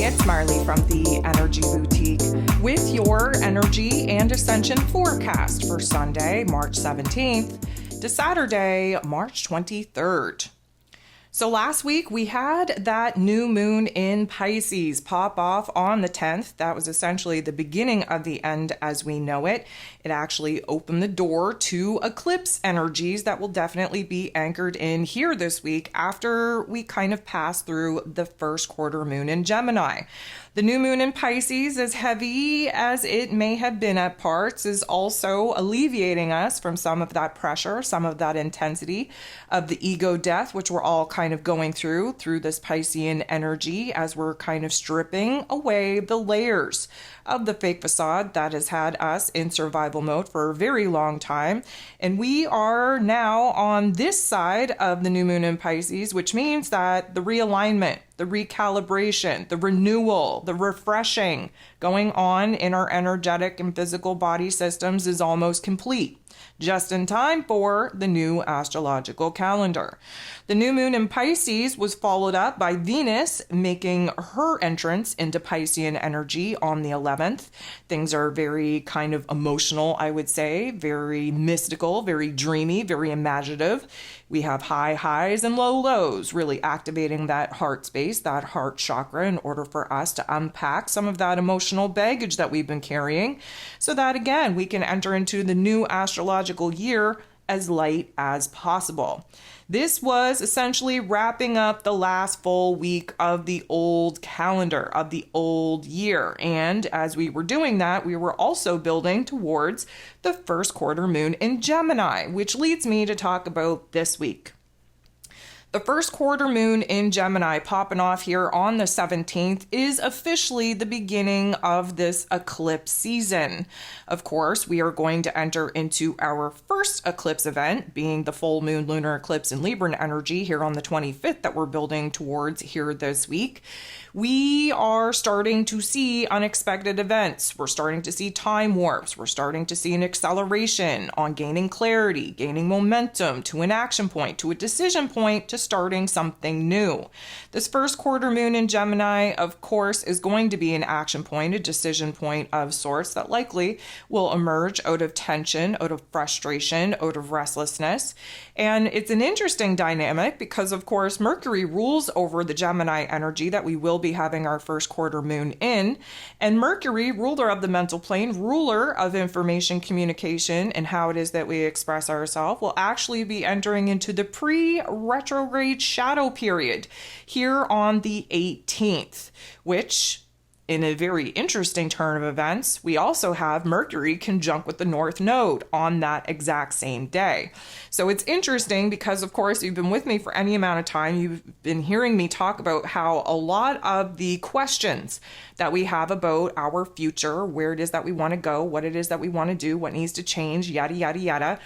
it's Marley from the Energy Boutique with your energy and ascension forecast for Sunday, March 17th to Saturday, March 23rd. So last week we had that new moon in Pisces pop off on the 10th. That was essentially the beginning of the end as we know it. It actually opened the door to eclipse energies that will definitely be anchored in here this week after we kind of pass through the first quarter moon in Gemini. The new moon in Pisces, as heavy as it may have been at parts, is also alleviating us from some of that pressure, some of that intensity of the ego death, which we're all kind of going through this Piscean energy as we're kind of stripping away the layers of the fake facade that has had us in survival mode for a very long time. And we are now on this side of the new moon in Pisces, which means that the realignment, the recalibration, the renewal, the refreshing going on in our energetic and physical body systems is almost complete, just in time for the new astrological calendar. The new moon in Pisces was followed up by Venus making her entrance into Piscean energy on the 11th. Things are very kind of emotional, I would say, very mystical, very dreamy, very imaginative. We have high highs and low lows, really activating that heart space, that heart chakra, in order for us to unpack some of that emotional baggage that we've been carrying, so that again, we can enter into the new astrological year as light as possible. This was essentially wrapping up the last full week of the old calendar, of the old year. And as we were doing that, we were also building towards the first quarter moon in Gemini, which leads me to talk about this week. The first quarter moon in Gemini popping off here on the 17th is officially the beginning of this eclipse season. Of course, we are going to enter into our first eclipse event, being the full moon lunar eclipse in Libra energy here on the 25th that we're building towards here this week. We are starting to see unexpected events. We're starting to see time warps. We're starting to see an acceleration on gaining clarity, gaining momentum to an action point, to a decision point, to starting something new. This first quarter moon in Gemini, of course, is going to be an action point, a decision point of sorts that likely will emerge out of tension, out of frustration, out of restlessness. And it's an interesting dynamic because, of course, Mercury rules over the Gemini energy that we will be having our first quarter moon in. And Mercury, ruler of the mental plane, ruler of information communication and how it is that we express ourselves, will actually be entering into the pre-retrograde shadow period here on the 18th, which, in a very interesting turn of events, we also have Mercury conjunct with the North Node on that exact same day. So it's interesting because, of course, you've been with me for any amount of time. You've been hearing me talk about how a lot of the questions that we have about our future, where it is that we want to go, what it is that we want to do, what needs to change, yada, yada, yada,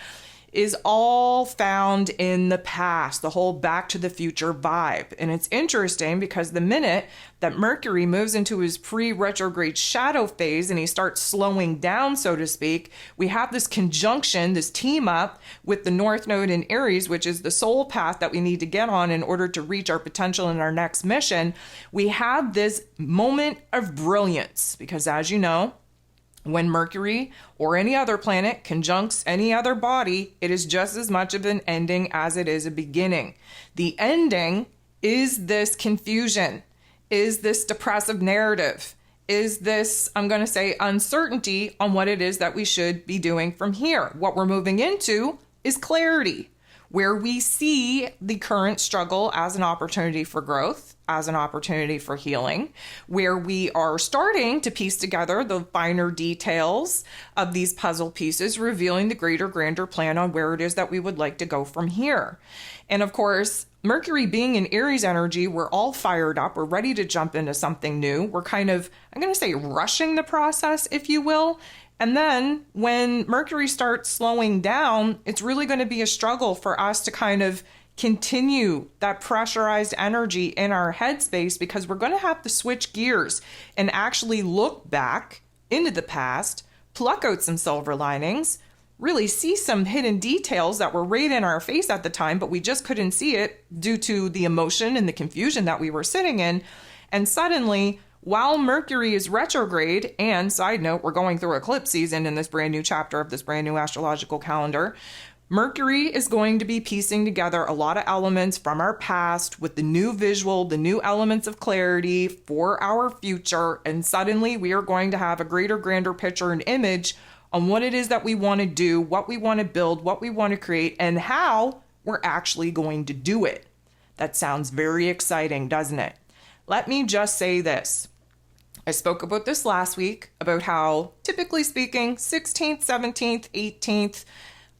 is all found in the past, the whole Back to the Future vibe. And it's interesting because the minute that Mercury moves into his pre-retrograde shadow phase and he starts slowing down, so to speak, we have this conjunction, this team up with the North Node in Aries, which is the soul path that we need to get on in order to reach our potential in our next mission. We have this moment of brilliance because, as you know, when Mercury or any other planet conjuncts any other body, it is just as much of an ending as it is a beginning. The ending is this confusion, is this depressive narrative, is this, I'm going to say, uncertainty on what it is that we should be doing from here. What we're moving into is clarity, where we see the current struggle as an opportunity for growth, as an opportunity for healing, where we are starting to piece together the finer details of these puzzle pieces, revealing the greater, grander plan on where it is that we would like to go from here. And of course, Mercury being in Aries energy, we're all fired up. We're ready to jump into something new. We're kind of, I'm going to say, rushing the process, if you will. And then when Mercury starts slowing down, it's really going to be a struggle for us to kind of continue that pressurized energy in our headspace, because we're going to have to switch gears and actually look back into the past, pluck out some silver linings, really see some hidden details that were right in our face at the time, but we just couldn't see it due to the emotion and the confusion that we were sitting in. And suddenly while Mercury is retrograde, and side note, we're going through eclipse season in this brand new chapter of this brand new astrological calendar, Mercury is going to be piecing together a lot of elements from our past with the new visual, the new elements of clarity for our future, and suddenly we are going to have a greater, grander picture and image on what it is that we want to do, what we want to build, what we want to create, and how we're actually going to do it. That sounds very exciting, doesn't it? Let me just say this. I spoke about this last week, about how, typically speaking, 16th, 17th, 18th,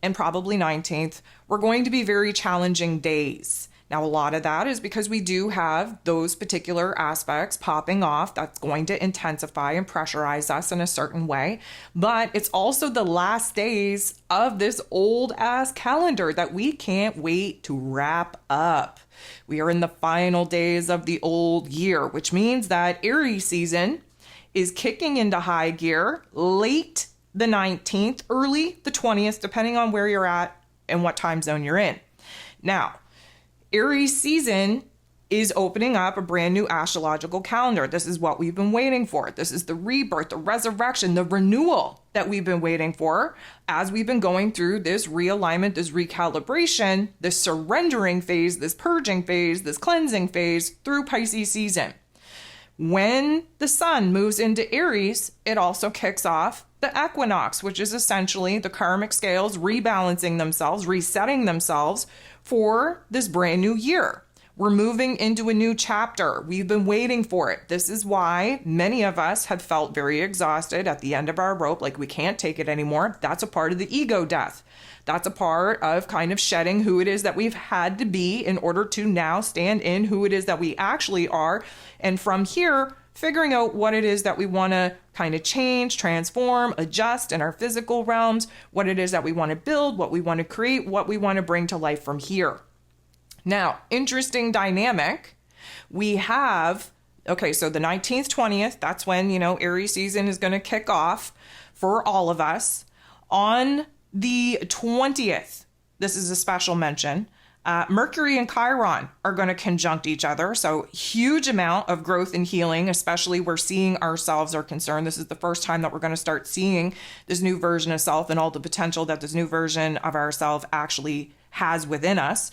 and probably 19th, were going to be very challenging days. Now, a lot of that is because we do have those particular aspects popping off that's going to intensify and pressurize us in a certain way. But it's also the last days of this old ass calendar that we can't wait to wrap up. We are in the final days of the old year, which means that Aries season is kicking into high gear late the 19th, early the 20th, depending on where you're at and what time zone you're in. Now, Aries season is opening up a brand new astrological calendar. This is what we've been waiting for. This is the rebirth, the resurrection, the renewal that we've been waiting for as we've been going through this realignment, this recalibration, this surrendering phase, this purging phase, this cleansing phase through Pisces season. When the sun moves into Aries, it also kicks off the equinox, which is essentially the karmic scales rebalancing themselves, resetting themselves for this brand new year. We're moving into a new chapter. We've been waiting for it. This is why many of us have felt very exhausted at the end of our rope, like we can't take it anymore. That's a part of the ego death. That's a part of kind of shedding who it is that we've had to be in order to now stand in who it is that we actually are. And from here, figuring out what it is that we want to kind of change, transform, adjust in our physical realms, what it is that we want to build, what we want to create, what we want to bring to life from here. Now, interesting dynamic. We have, okay, so the 19th, 20th, that's when, Aries season is going to kick off for all of us. On the 20th, this is a special mention, Mercury and Chiron are going to conjunct each other. So huge amount of growth and healing, especially where seeing ourselves are concerned. This is the first time that we're going to start seeing this new version of self and all the potential that this new version of ourself actually has within us.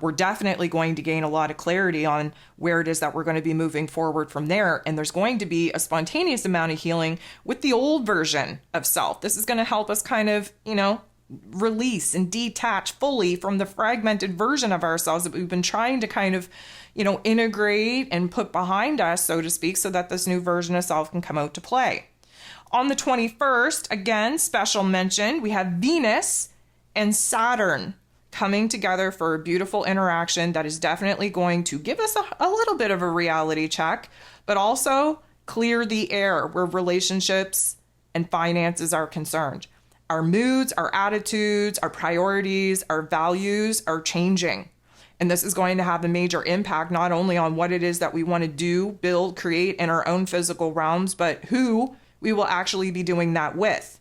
We're definitely going to gain a lot of clarity on where it is that we're going to be moving forward from there. And there's going to be a spontaneous amount of healing with the old version of self. This is going to help us kind of, release and detach fully from the fragmented version of ourselves that we've been trying to kind of, integrate and put behind us, so to speak, so that this new version of self can come out to play. On the 21st, again, special mention, we have Venus and Saturn coming together for a beautiful interaction that is definitely going to give us a little bit of a reality check, but also clear the air where relationships and finances are concerned. Our moods, our attitudes, our priorities, our values are changing. And this is going to have a major impact not only on what it is that we want to do, build, create in our own physical realms, but who we will actually be doing that with.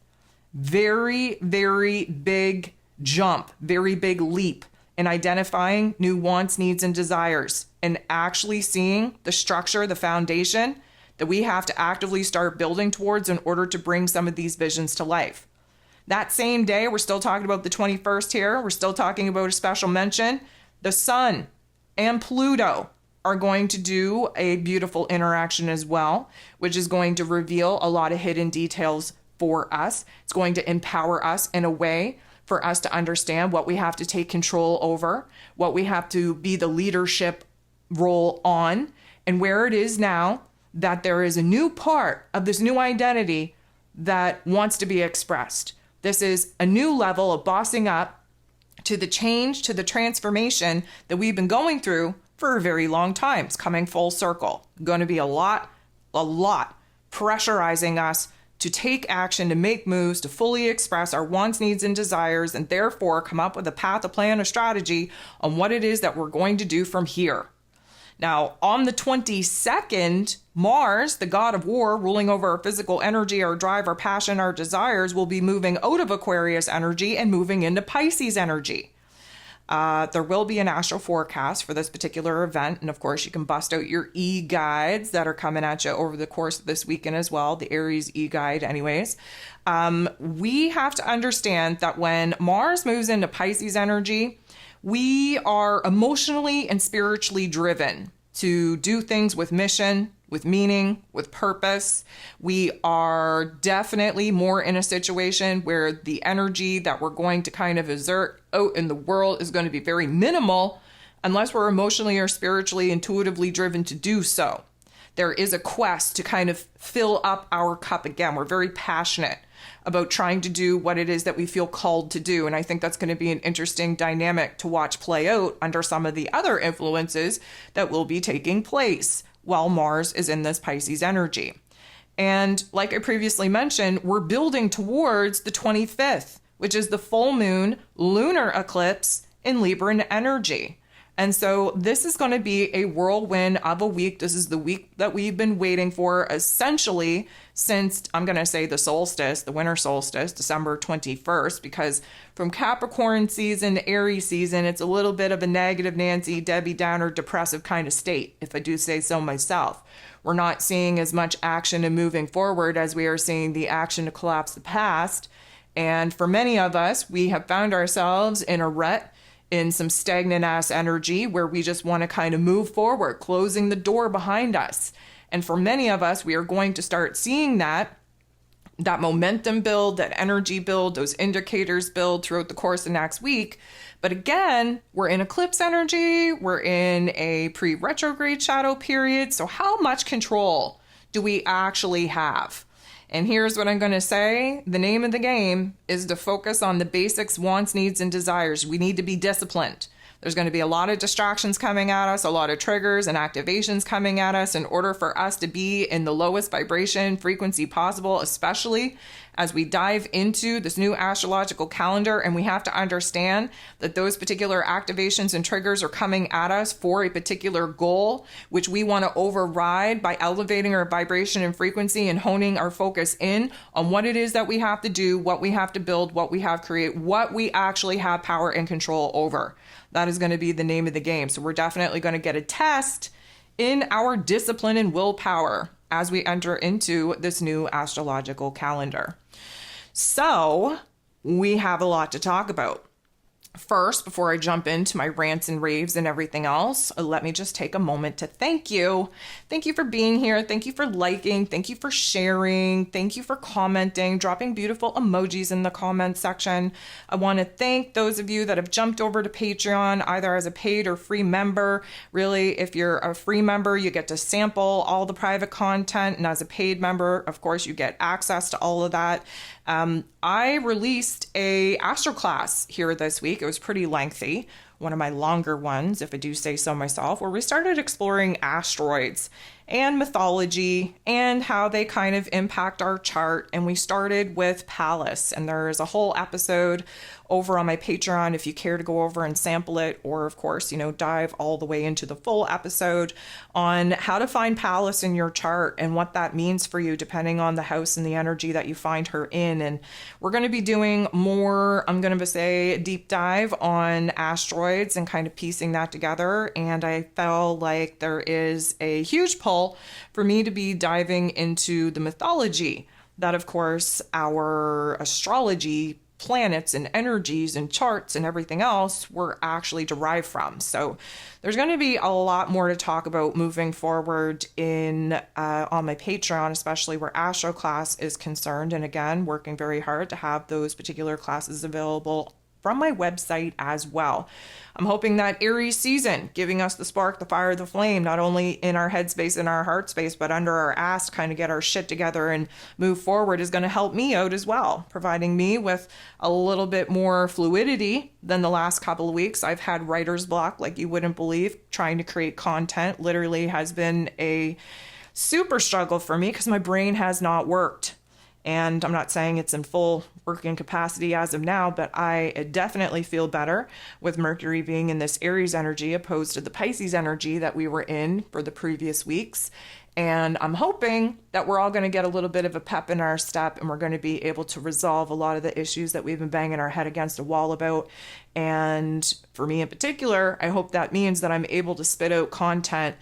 Very, very big jump, very big leap in identifying new wants, needs, and desires, and actually seeing the structure, the foundation that we have to actively start building towards in order to bring some of these visions to life. That same day, we're still talking about the 21st here. We're still talking about a special mention. The Sun and Pluto are going to do a beautiful interaction as well, which is going to reveal a lot of hidden details for us. It's going to empower us in a way for us to understand what we have to take control over, what we have to be the leadership role on, and where it is now that there is a new part of this new identity that wants to be expressed. This is a new level of bossing up to the change, to the transformation that we've been going through for a very long time. It's coming full circle. Going to be a lot pressurizing us to take action, to make moves, to fully express our wants, needs, and desires, and therefore come up with a path, a plan, a strategy on what it is that we're going to do from here. Now, on the 22nd, Mars, the god of war, ruling over our physical energy, our drive, our passion, our desires, will be moving out of Aquarius energy and moving into Pisces energy. There will be an astro forecast for this particular event. And of course, you can bust out your e-guides that are coming at you over the course of this weekend as well, the Aries e-guide anyways. We have to understand that when Mars moves into Pisces energy, we are emotionally and spiritually driven to do things with mission, with meaning, with purpose. We are definitely more in a situation where the energy that we're going to kind of exert out in the world is going to be very minimal unless we're emotionally or spiritually, intuitively driven to do so. There is a quest to kind of fill up our cup again. We're very passionate about trying to do what it is that we feel called to do. And I think that's going to be an interesting dynamic to watch play out under some of the other influences that will be taking place while Mars is in this Pisces energy. And like I previously mentioned, we're building towards the 25th, which is the full moon lunar eclipse in Libran energy. And so this is going to be a whirlwind of a week. This is the week that we've been waiting for essentially since, I'm going to say the solstice, the winter solstice, December 21st, because from Capricorn season to Aries season, it's a little bit of a negative Nancy, Debbie Downer, depressive kind of state, if I do say so myself. We're not seeing as much action and moving forward as we are seeing the action to collapse the past. And for many of us, we have found ourselves in a rut, in some stagnant ass energy where we just want to kind of move forward, closing the door behind us. And for many of us, we are going to start seeing that momentum build, that energy build, those indicators build throughout the course of next week. But again, we're in eclipse energy, we're in a pre-retrograde shadow period. So how much control do we actually have? And here's what I'm going to say. The name of the game is to focus on the basics, wants, needs, and desires. We need to be disciplined. There's going to be a lot of distractions coming at us, a lot of triggers and activations coming at us in order for us to be in the lowest vibration frequency possible, especially as we dive into this new astrological calendar. And we have to understand that those particular activations and triggers are coming at us for a particular goal, which we want to override by elevating our vibration and frequency and honing our focus in on what it is that we have to do, what we have to build, what we have to create, what we actually have power and control over. That is going to be the name of the game. So we're definitely going to get a test in our discipline and willpower as we enter into this new astrological calendar. So we have a lot to talk about. First, before I jump into my rants and raves and everything else, let me just take a moment to thank you. Thank you for being here. Thank you for liking. Thank you for sharing. Thank you for commenting, dropping beautiful emojis in the comment section. I want to thank those of you that have jumped over to Patreon, either as a paid or free member. Really, if you're a free member, you get to sample all the private content. And as a paid member, of course, you get access to all of that. I released a astro class here this week. It was pretty lengthy, one of my longer ones, if I do say so myself, where we started exploring asteroids and mythology and how they kind of impact our chart. And we started with Pallas, and there is a whole episode over on my Patreon if you care to go over and sample it, or of course, dive all the way into the full episode on how to find Pallas in your chart and what that means for you, depending on the house and the energy that you find her in. And we're going to be doing more, I'm going to say, deep dive on asteroids and kind of piecing that together. And I felt like there is a huge pull for me to be diving into the mythology that, of course, our astrology planets and energies and charts and everything else were actually derived from. So there's going to be a lot more to talk about moving forward in on my Patreon, especially where Astro class is concerned. And again, working very hard to have those particular classes available from my website as well. I'm hoping that Aries season, giving us the spark, the fire, the flame, not only in our headspace and our heart space, but under our ass to kind of get our shit together and move forward, is going to help me out as well, providing me with a little bit more fluidity than the last couple of weeks. I've had writer's block like you wouldn't believe. Trying to create content literally has been a super struggle for me because my brain has not worked. And I'm not saying it's in full working capacity as of now, but I definitely feel better with Mercury being in this Aries energy opposed to the Pisces energy that we were in for the previous weeks. And I'm hoping that we're all going to get a little bit of a pep in our step, and we're going to be able to resolve a lot of the issues that we've been banging our head against a wall about. And for me in particular, I hope that means that I'm able to spit out content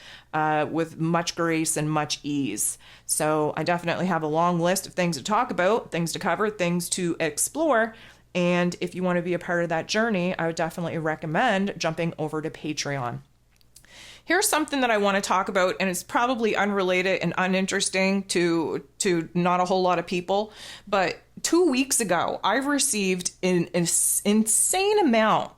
with much grace and much ease. So I definitely have a long list of things to talk about, things to cover, things to explore. And if you want to be a part of that journey, I would definitely recommend jumping over to Patreon. Here's something that I want to talk about, and it's probably unrelated and uninteresting to not a whole lot of people. But 2 weeks ago, I received an insane amount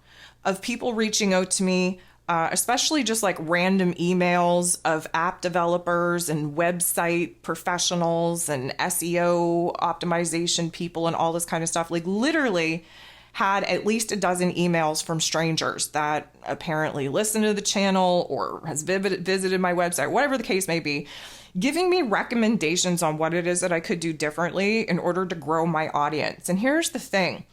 of people reaching out to me, especially just like random emails of app developers and website professionals and SEO optimization people and all this kind of stuff. Like literally had at least a dozen emails from strangers that apparently listen to the channel or has visited my website, whatever the case may be, giving me recommendations on what it is that I could do differently in order to grow my audience. And here's the thing.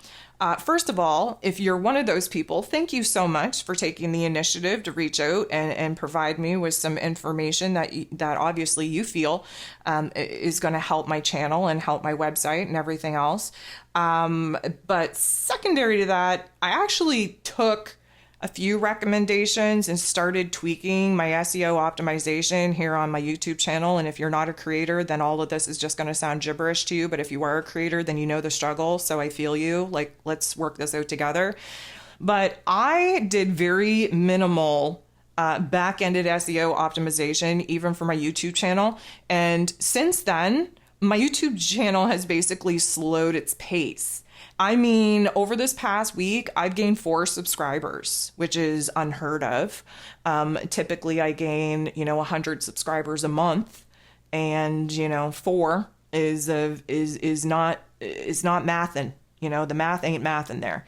First of all, if you're one of those people, thank you so much for taking the initiative to reach out and provide me with some information that obviously you feel is going to help my channel and help my website and everything else. But secondary to that, I actually took a few recommendations and started tweaking my SEO optimization here on my YouTube channel. And if you're not a creator, then all of this is just going to sound gibberish to you. But if you are a creator, then you know the struggle. So I feel you. Like, let's work this out together. But I did very minimal back-ended SEO optimization, even for my YouTube channel. And since then, my YouTube channel has basically slowed its pace. I mean, over this past week, I've gained 4 subscribers, which is unheard of. Typically, I gain, 100 subscribers a month, and 4 is not mathin'. The math ain't mathin' there.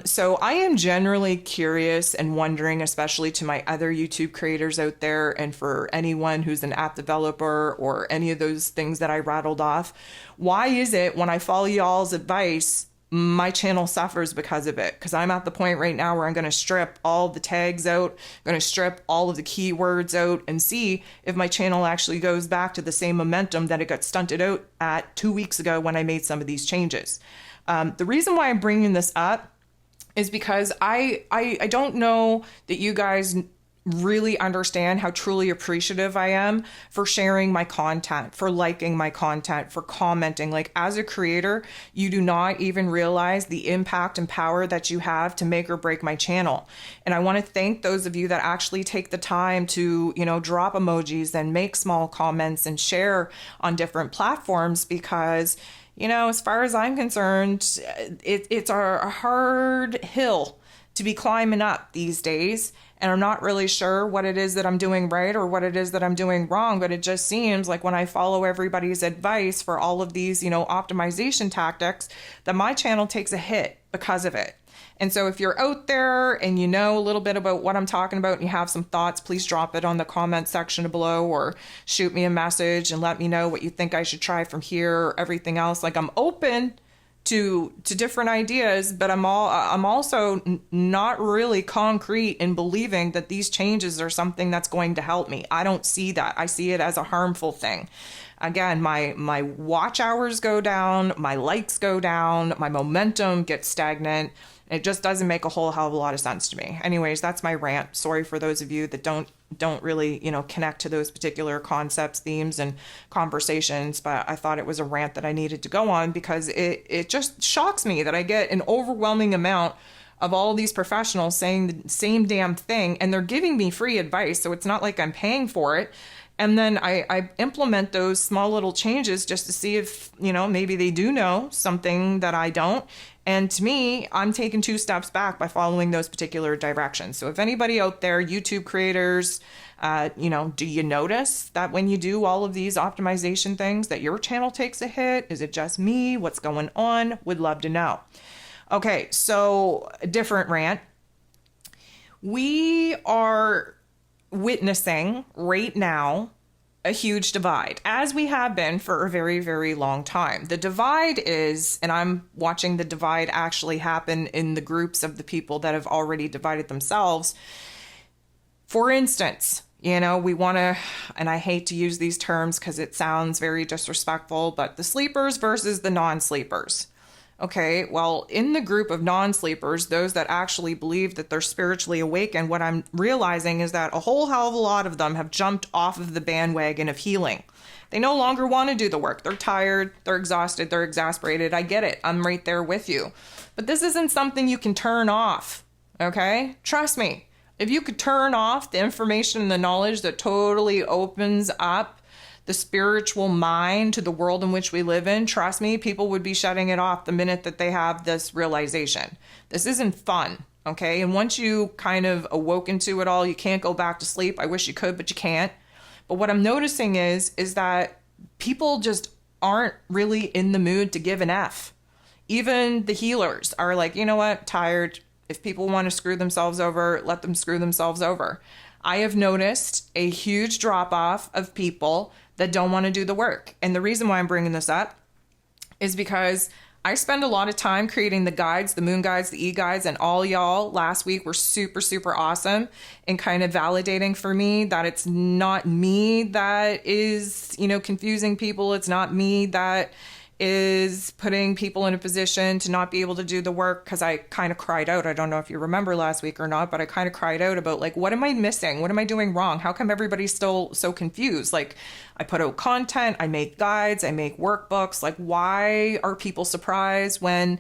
So I am generally curious and wondering, especially to my other YouTube creators out there, and for anyone who's an app developer or any of those things that I rattled off, why is it when I follow y'all's advice, my channel suffers because of it? Because I'm at the point right now where I'm going to strip all the tags out, I'm going to strip all of the keywords out and see if my channel actually goes back to the same momentum that it got stunted out at 2 weeks ago when I made some of these changes. The reason why I'm bringing this up is because I don't know that you guys really understand how truly appreciative I am for sharing my content, for liking my content, for commenting. Like, as a creator, you do not even realize the impact and power that you have to make or break my channel. And I want to thank those of you that actually take the time to, drop emojis and make small comments and share on different platforms, because as far as I'm concerned, it's a hard hill to be climbing up these days. And I'm not really sure what it is that I'm doing right or what it is that I'm doing wrong. But it just seems like when I follow everybody's advice for all of these, optimization tactics, that my channel takes a hit because of it. And so if you're out there and you know a little bit about what I'm talking about and you have some thoughts, please drop it on the comment section below or shoot me a message and let me know what you think I should try from here or everything else. Like, I'm open to different ideas, but I'm also not really concrete in believing that these changes are something that's going to help me. I don't see that. I see it as a harmful thing. Again, my watch hours go down, my likes go down, my momentum gets stagnant. It just doesn't make a whole hell of a lot of sense to me. Anyways, that's my rant. Sorry for those of you that don't really, connect to those particular concepts, themes, and conversations, but I thought it was a rant that I needed to go on because it just shocks me that I get an overwhelming amount of all these professionals saying the same damn thing, and they're giving me free advice, so it's not like I'm paying for it. And then I implement those small little changes just to see if, maybe they do know something that I don't. And to me, I'm taking 2 steps back by following those particular directions. So if anybody out there, YouTube creators, do you notice that when you do all of these optimization things that your channel takes a hit? Is it just me? What's going on? Would love to know. Okay, so a different rant. We are witnessing right now a huge divide, as we have been for a very, very long time. The divide is, and I'm watching the divide actually happen in the groups of the people that have already divided themselves. For instance, We want to, and I hate to use these terms because it sounds very disrespectful, but the sleepers versus the non-sleepers. Okay, well, in the group of non-sleepers, those that actually believe that they're spiritually awakened, what I'm realizing is that a whole hell of a lot of them have jumped off of the bandwagon of healing. They no longer want to do the work. They're tired, they're exhausted, they're exasperated. I get it. I'm right there with you. But this isn't something you can turn off, okay? Trust me. If you could turn off the information and the knowledge that totally opens up the spiritual mind to the world in which we live in, trust me, people would be shutting it off the minute that they have this realization. This isn't fun, okay? And once you kind of awoke into it all, you can't go back to sleep. I wish you could, but you can't. But what I'm noticing is that people just aren't really in the mood to give an F. Even the healers are like, you know what, tired. If people want to screw themselves over, let them screw themselves over. I have noticed a huge drop-off of people that don't want to do the work. And the reason why I'm bringing this up is because I spend a lot of time creating the guides, the moon guides, the e-guides, and all y'all last week were super, super awesome in kind of validating for me that it's not me that is, confusing people. It's not me that is putting people in a position to not be able to do the work, because I kind of cried out. I don't know if you remember last week or not, but I kind of cried out about like, what am I missing? What am I doing wrong? How come everybody's still so confused? Like, I put out content, I make guides, I make workbooks. Like, why are people surprised when,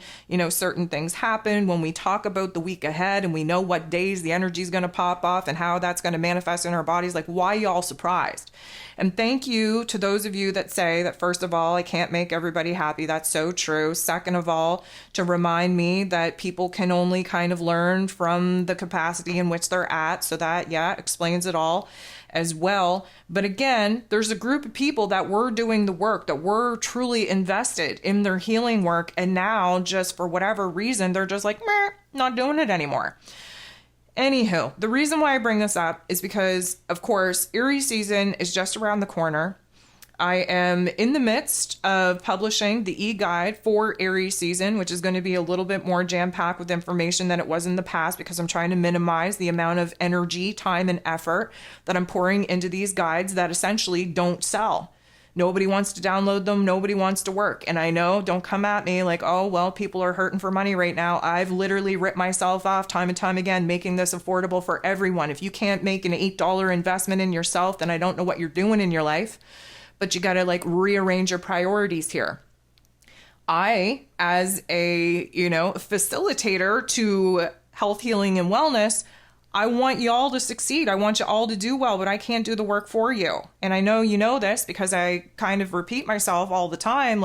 certain things happen, when we talk about the week ahead and we know what days the energy is going to pop off and how that's going to manifest in our bodies? Like, why y'all surprised? And thank you to those of you that say that, first of all, I can't make everybody happy. That's so true. Second of all, to remind me that people can only kind of learn from the capacity in which they're at. So that, explains it all as well. But again, there's a group of people that were doing the work, that were truly invested in their healing work. And now, just for whatever reason, they're just like, meh, not doing it anymore. Anywho, the reason why I bring this up is because, of course, Aries season is just around the corner. I am in the midst of publishing the e-guide for Aries season, which is going to be a little bit more jam-packed with information than it was in the past, because I'm trying to minimize the amount of energy, time, and effort that I'm pouring into these guides that essentially don't sell. Nobody wants to download them. Nobody wants to work. And I know, don't come at me like, oh, well, people are hurting for money right now. I've literally ripped myself off time and time again, making this affordable for everyone. If you can't make an $8 investment in yourself, then I don't know what you're doing in your life. But you got to rearrange your priorities here. I, as a, facilitator to health, healing, and wellness, I want y'all to succeed. I want you all to do well, but I can't do the work for you. And I know you know this because I kind of repeat myself all the time.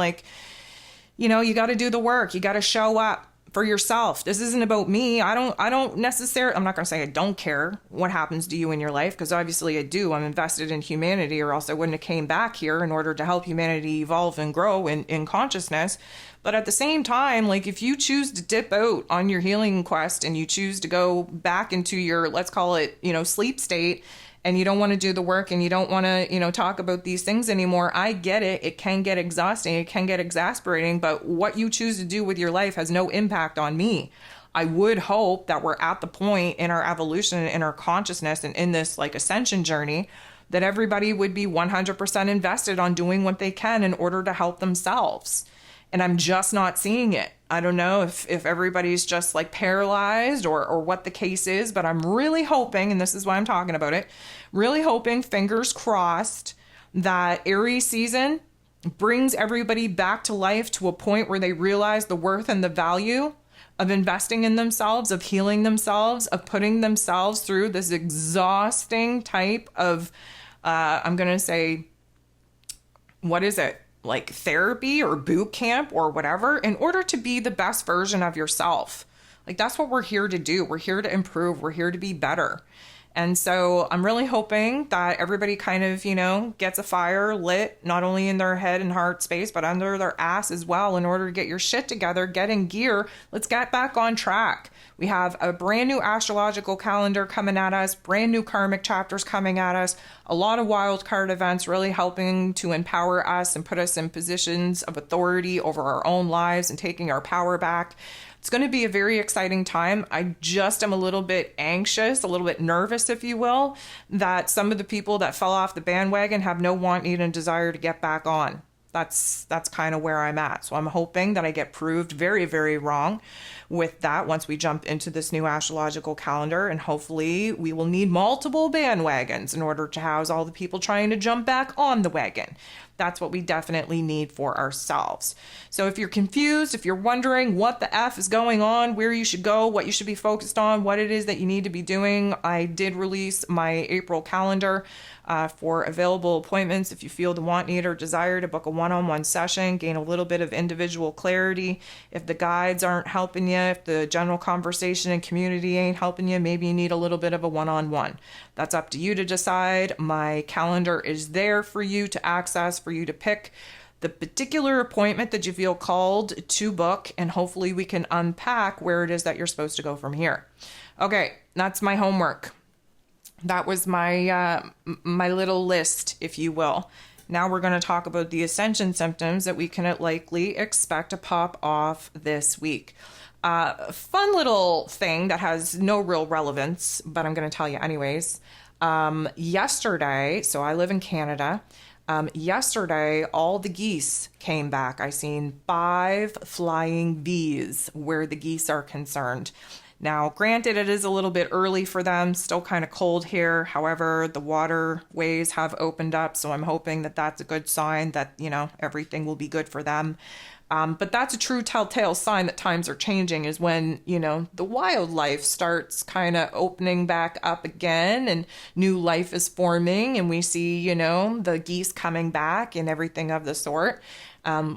You got to do the work. You got to show up for yourself. This isn't about me. I don't necessarily, I'm not going to say I don't care what happens to you in your life, because obviously I do. I'm invested in humanity, or else I wouldn't have came back here in order to help humanity evolve and grow in consciousness. But at the same time, if you choose to dip out on your healing quest and you choose to go back into your, let's call it, sleep state, and you don't want to do the work and you don't want to, talk about these things anymore, I get it. It can get exhausting. It can get exasperating. But what you choose to do with your life has no impact on me. I would hope that we're at the point in our evolution, in our consciousness, and in this ascension journey, that everybody would be 100% invested on doing what they can in order to help themselves. And I'm just not seeing it. I don't know if everybody's just paralyzed or what the case is, but I'm really hoping, and this is why I'm talking about it, really hoping, fingers crossed, that Aries season brings everybody back to life to a point where they realize the worth and the value of investing in themselves, of healing themselves, of putting themselves through this exhausting type of, I'm going to say, what is it? Therapy or boot camp or whatever, in order to be the best version of yourself. That's what we're here to do. We're here to improve. We're here to be better. And so I'm really hoping that everybody kind of, gets a fire lit, not only in their head and heart space, but under their ass as well, in order to get your shit together, get in gear. Let's get back on track. We have a brand new astrological calendar coming at us, brand new karmic chapters coming at us, a lot of wild card events really helping to empower us and put us in positions of authority over our own lives and taking our power back. It's going to be a very exciting time. I just am a little bit anxious, a little bit nervous, if you will, that some of the people that fell off the bandwagon have no want, need, and desire to get back on. That's kind of where I'm at. So I'm hoping that I get proved very, very wrong with that once we jump into this new astrological calendar. And hopefully we will need multiple bandwagons in order to house all the people trying to jump back on the wagon. That's what we definitely need for ourselves. So if you're confused, if you're wondering what the F is going on, where you should go, what you should be focused on, what it is that you need to be doing, I did release my April calendar for available appointments. If you feel the want, need, or desire to book a one-on-one session, gain a little bit of individual clarity. If the guides aren't helping you, if the general conversation and community ain't helping you, maybe you need a little bit of a one-on-one. That's up to you to decide. My calendar is there for you to access, for you to pick the particular appointment that you feel called to book, and hopefully we can unpack where it is that you're supposed to go from here. Okay, that's my homework. That was my my little list, if you will. Now we're going to talk about the Ascension symptoms that we can likely expect to pop off this week. Fun little thing that has no real relevance, but I'm going to tell you anyways. Yesterday, so I live in Canada. Yesterday, all the geese came back. I seen 5 flying bees where the geese are concerned. Now, granted, it is a little bit early for them, still kind of cold here. However, the waterways have opened up, so I'm hoping that that's a good sign that, everything will be good for them. But that's a true telltale sign that times are changing is when, the wildlife starts kind of opening back up again and new life is forming and we see, the geese coming back and everything of the sort.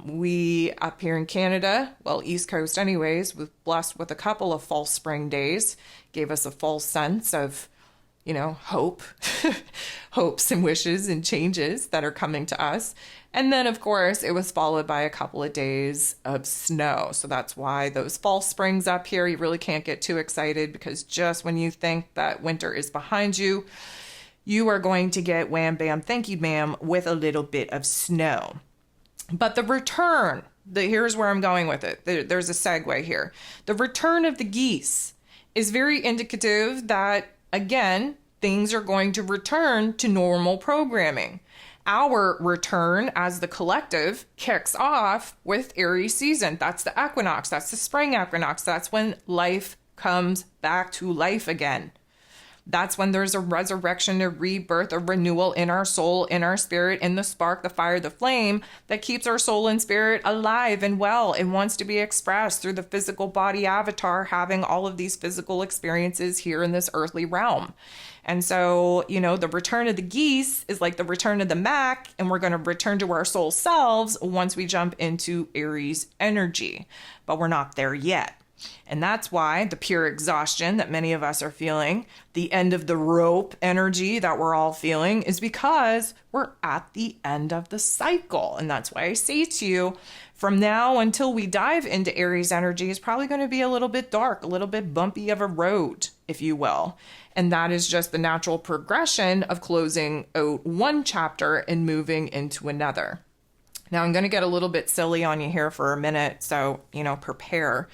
We up here in Canada, well, East Coast anyways, was blessed with a couple of false spring days, gave us a false sense of, hope, hopes and wishes and changes that are coming to us. And then, of course, it was followed by a couple of days of snow. So that's why those false springs up here, you really can't get too excited because just when you think that winter is behind you, you are going to get wham, bam, thank you, ma'am, with a little bit of snow. But the return, here's where I'm going with it. There's a segue here. The return of the geese is very indicative that, again, things are going to return to normal programming. Our return as the collective kicks off with Aries season. That's the equinox. That's the spring equinox. That's when life comes back to life again. That's when there's a resurrection, a rebirth, a renewal in our soul, in our spirit, in the spark, the fire, the flame that keeps our soul and spirit alive and well and wants to be expressed through the physical body avatar, having all of these physical experiences here in this earthly realm. And so, the return of the geese is like the return of the Mac, and we're going to return to our soul selves once we jump into Aries energy. But we're not there yet. And that's why the pure exhaustion that many of us are feeling, the end of the rope energy that we're all feeling, is because we're at the end of the cycle. And that's why I say to you, from now until we dive into Aries energy is probably going to be a little bit dark, a little bit bumpy of a road, if you will. And that is just the natural progression of closing out one chapter and moving into another. Now, I'm going to get a little bit silly on you here for a minute, so, prepare.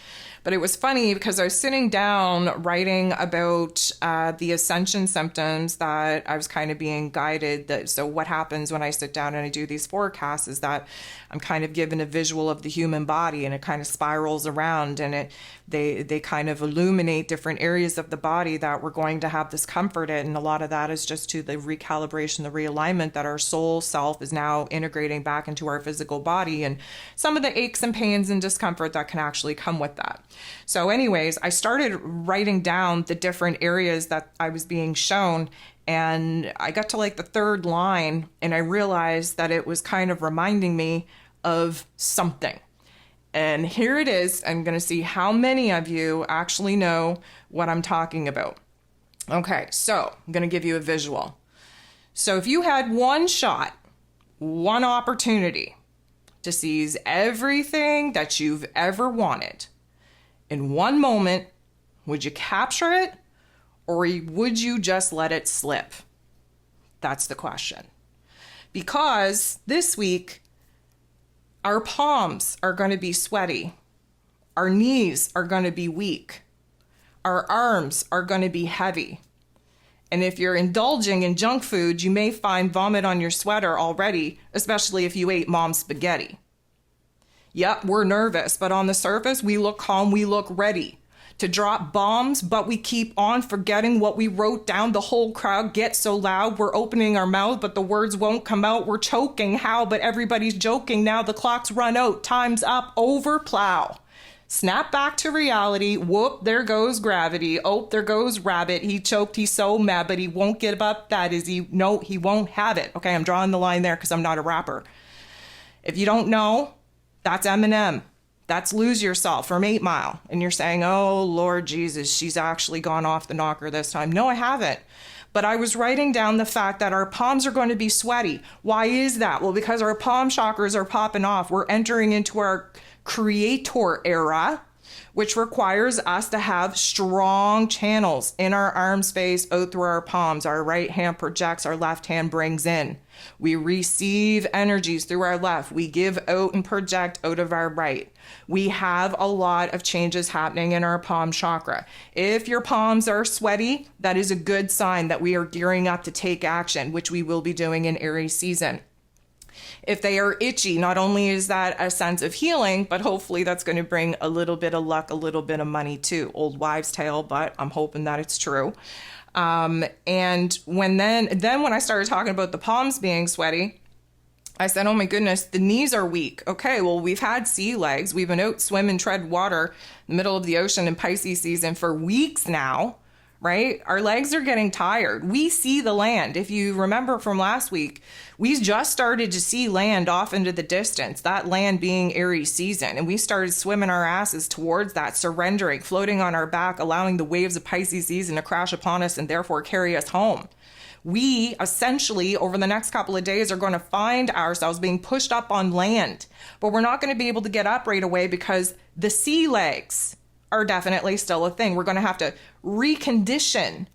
But it was funny because I was sitting down writing about the Ascension symptoms that I was kind of being guided. So what happens when I sit down and I do these forecasts is that I'm kind of given a visual of the human body and it kind of spirals around and they kind of illuminate different areas of the body that we're going to have discomfort in. And a lot of that is just to the recalibration, the realignment that our soul self is now integrating back into our physical body and some of the aches and pains and discomfort that can actually come with that. So anyways, I started writing down the different areas that I was being shown, and I got to like the third line and I realized that it was kind of reminding me of something. And here it is. I'm going to see how many of you actually know what I'm talking about. Okay, so I'm going to give you a visual. So if you had one shot, one opportunity to seize everything that you've ever wanted in one moment, would you capture it or would you just let it slip? That's the question. Because this week, our palms are going to be sweaty. Our knees are going to be weak. Our arms are going to be heavy. And if you're indulging in junk food, you may find vomit on your sweater already, especially if you ate mom's spaghetti. Yep, we're nervous, but on the surface, we look calm, we look ready to drop bombs, but we keep on forgetting what we wrote down. The whole crowd gets so loud, we're opening our mouth, but the words won't come out. We're choking. How? But everybody's joking now. The clock's run out. Time's up. Over plow. Snap back to reality. Whoop, there goes gravity. Oh, there goes rabbit. He choked. He's so mad, but he won't give up that, is he? No, he won't have it. Okay, I'm drawing the line there because I'm not a rapper. If you don't know, that's Eminem. That's Lose Yourself from 8 Mile. And you're saying, oh, Lord Jesus, she's actually gone off the knocker this time. No, I haven't. But I was writing down the fact that our palms are going to be sweaty. Why is that? Well, because our palm chakras are popping off. We're entering into our creator era, which requires us to have strong channels in our arm space out through our palms. Our right hand projects, our left hand brings in. We receive energies through our left. We give out and project out of our right. We have a lot of changes happening in our palm chakra. If your palms are sweaty, that is a good sign that we are gearing up to take action, which we will be doing in Aries season. If they are itchy, not only is that a sense of healing, but hopefully that's going to bring a little bit of luck, a little bit of money too. Old wives' tale, but I'm hoping that it's true. And when I started talking about the palms being sweaty, I said, oh my goodness, the knees are weak. Okay, well, we've had sea legs. We've been out swim and tread water in the middle of the ocean in Pisces season for weeks now, right? Our legs are getting tired. We see the land. If you remember from last week, we just started to see land off into the distance, that land being Aries season. And we started swimming our asses towards that, surrendering, floating on our back, allowing the waves of Pisces season to crash upon us and therefore carry us home. We essentially, over the next couple of days, are going to find ourselves being pushed up on land, but we're not going to be able to get up right away because the sea legs are definitely still a thing. We're going to have to recondition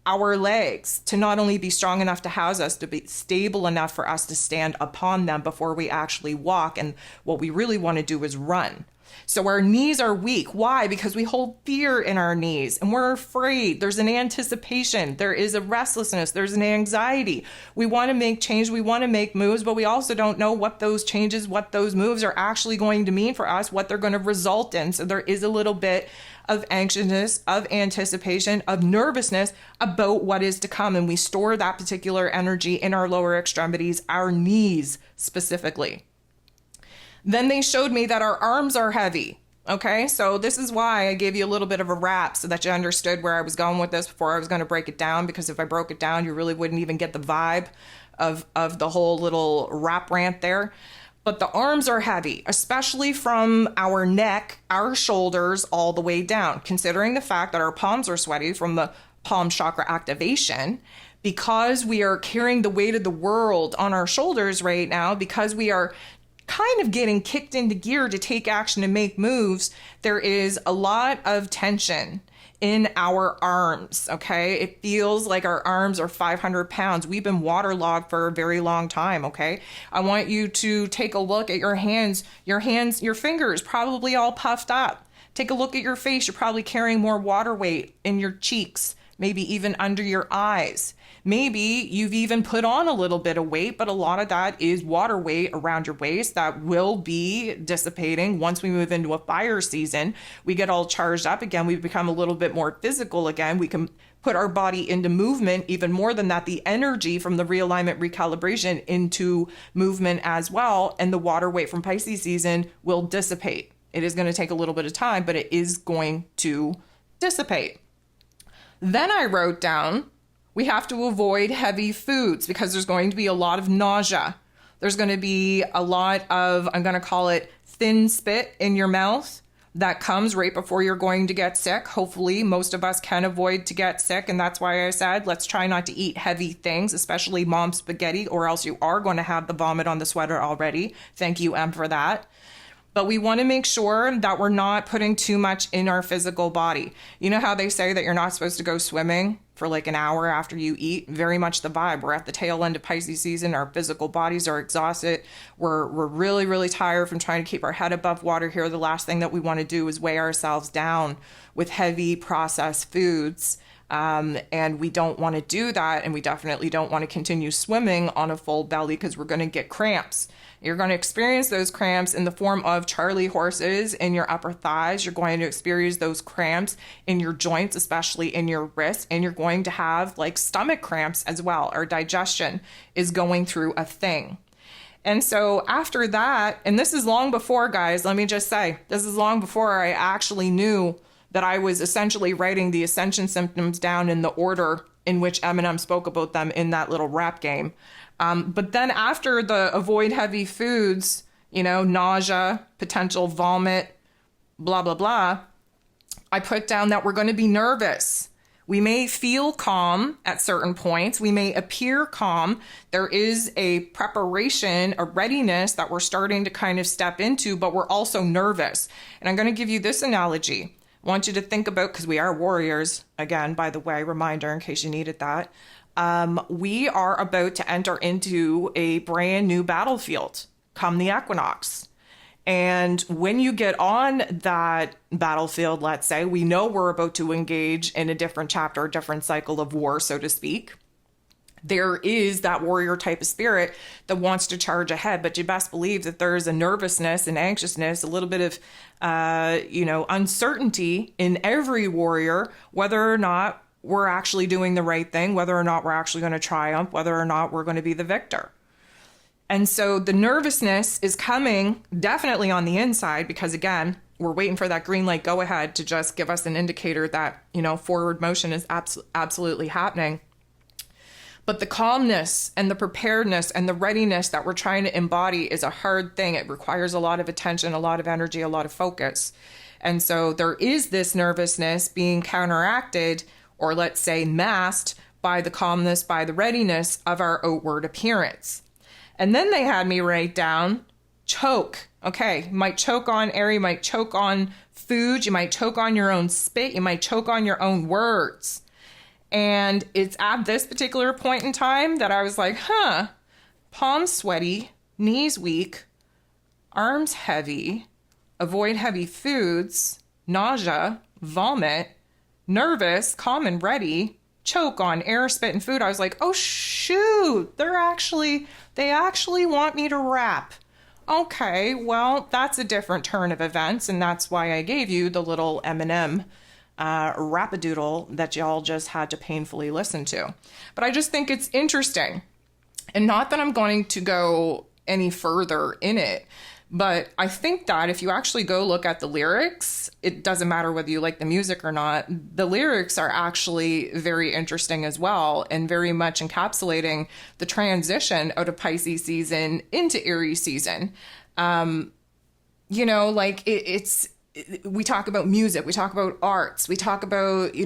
our legs to not only be strong enough to house us, to be stable enough for us to stand upon them before we actually walk. And what we really want to do is run. So our knees are weak. Why? Because we hold fear in our knees and we're afraid. There's an anticipation. There is a restlessness. There's an anxiety. We want to make change. We want to make moves, but we also don't know what those changes, what those moves are actually going to mean for us, what they're going to result in. So there is a little bit of anxiousness, of anticipation, of nervousness about what is to come. And we store that particular energy in our lower extremities, our knees specifically. Then they showed me that our arms are heavy. Okay, so this is why I gave you a little bit of a wrap so that you understood where I was going with this before I was going to break it down, because if I broke it down, you really wouldn't even get the vibe of the whole little rap rant there. But the arms are heavy, especially from our neck, our shoulders, all the way down, considering the fact that our palms are sweaty from the palm chakra activation, because we are carrying the weight of the world on our shoulders right now, because we are kind of getting kicked into gear to take action and make moves. There is a lot of tension in our arms, okay? It feels like our arms are 500 pounds. We've been waterlogged for a very long time, okay? I want you to take a look at your hands, your fingers probably all puffed up. Take a look at your face. You're probably carrying more water weight in your cheeks, maybe even under your eyes. Maybe you've even put on a little bit of weight, but a lot of that is water weight around your waist that will be dissipating once we move into a fire season. We get all charged up again. We become a little bit more physical again. We can put our body into movement. Even more than that, the energy from the realignment recalibration into movement as well. And the water weight from Pisces season will dissipate. It is going to take a little bit of time, but it is going to dissipate. Then I wrote down, we have to avoid heavy foods because there's going to be a lot of nausea. There's going to be a lot of, I'm going to call it thin spit in your mouth that comes right before you're going to get sick. Hopefully, most of us can avoid to get sick. And that's why I said, let's try not to eat heavy things, especially mom's spaghetti, or else you are going to have the vomit on the sweater already. Thank you, Em, for that. but we want to make sure that we're not putting too much in our physical body. You know how they say that you're not supposed to go swimming for like an hour after you eat? Very much the vibe. We're at the tail end of Pisces season. Our physical bodies are exhausted. We're really, really tired from trying to keep our head above water here. The last thing that we want to do is weigh ourselves down with heavy processed foods. And we don't want to do that. And we definitely don't want to continue swimming on a full belly because we're going to get cramps. You're going to experience those cramps in the form of Charlie horses in your upper thighs. You're going to experience those cramps in your joints, especially in your wrists. And you're going to have like stomach cramps as well. Our digestion is going through a thing. And so after that, and this is long before, guys, let me just say, this is long before I actually knew that I was essentially writing the Ascension symptoms down in the order in which Eminem spoke about them in that little rap game. But then after the avoid heavy foods, nausea, potential vomit, blah, blah, blah, I put down that we're going to be nervous. We may feel calm at certain points. We may appear calm. There is a preparation, a readiness that we're starting to kind of step into, but we're also nervous. And I'm going to give you this analogy. I want you to think about, because we are warriors, again, by the way, reminder in case you needed that. We are about to enter into a brand new battlefield come the equinox. And when you get on that battlefield, let's say, we know we're about to engage in a different chapter, a different cycle of war, so to speak. There is that warrior type of spirit that wants to charge ahead, but you best believe that there's a nervousness and anxiousness, a little bit of, uncertainty in every warrior, whether or not we're actually doing the right thing, whether or not we're actually going to triumph, whether or not we're going to be the victor. And so the nervousness is coming definitely on the inside because, again, we're waiting for that green light go ahead to just give us an indicator that, forward motion is absolutely happening. But the calmness and the preparedness and the readiness that we're trying to embody is a hard thing. It requires a lot of attention, a lot of energy, a lot of focus. And so there is this nervousness being counteracted, or let's say masked, by the calmness, by the readiness of our outward appearance. And then they had me write down choke. Okay, you might choke on air, you might choke on food, you might choke on your own spit, you might choke on your own words. And it's at this particular point in time that I was like, palms sweaty, knees weak, arms heavy, avoid heavy foods, nausea, vomit, nervous, calm and ready, choke on air, spit, and food. I was like, oh shoot, they actually want me to rap. Okay, well, that's a different turn of events, and that's why I gave you the little Eminem rapadoodle that y'all just had to painfully listen to. But I just think it's interesting. And not that I'm going to go any further in it, but I think that if you actually go look at the lyrics, it doesn't matter whether you like the music or not, the lyrics are actually very interesting as well and very much encapsulating the transition out of Pisces season into Aries season. We talk about music, we talk about arts, we talk about,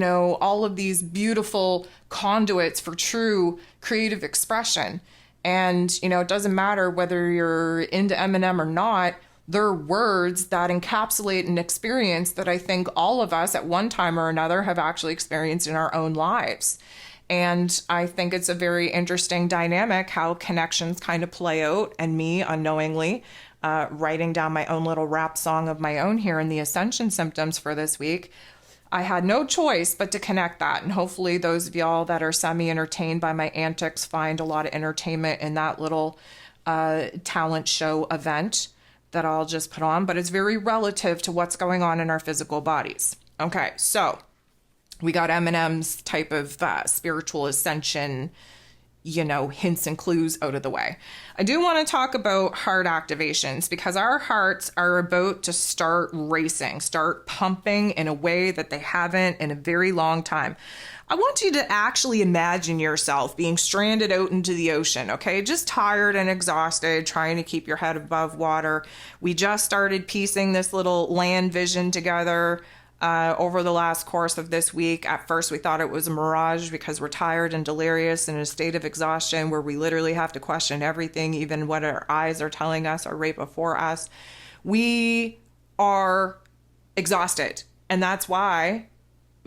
all of these beautiful conduits for true creative expression. And, it doesn't matter whether you're into Eminem or not, there are words that encapsulate an experience that I think all of us at one time or another have actually experienced in our own lives. And I think it's a very interesting dynamic how connections kind of play out, and me unknowingly writing down my own little rap song of my own here in the Ascension symptoms for this week. I had no choice but to connect that. And hopefully those of y'all that are semi-entertained by my antics find a lot of entertainment in that little talent show event that I'll just put on. But it's very relative to what's going on in our physical bodies. Okay, so we got Eminem's type of spiritual ascension, hints and clues out of the way. I do want to talk about heart activations because our hearts are about to start racing, start pumping in a way that they haven't in a very long time. I want you to actually imagine yourself being stranded out into the ocean, okay? Just tired and exhausted, trying to keep your head above water. We just started piecing this little land vision together over the last course of this week. At first, we thought it was a mirage because we're tired and delirious in a state of exhaustion where we literally have to question everything, even what our eyes are telling us or right before us. we are exhausted. And that's why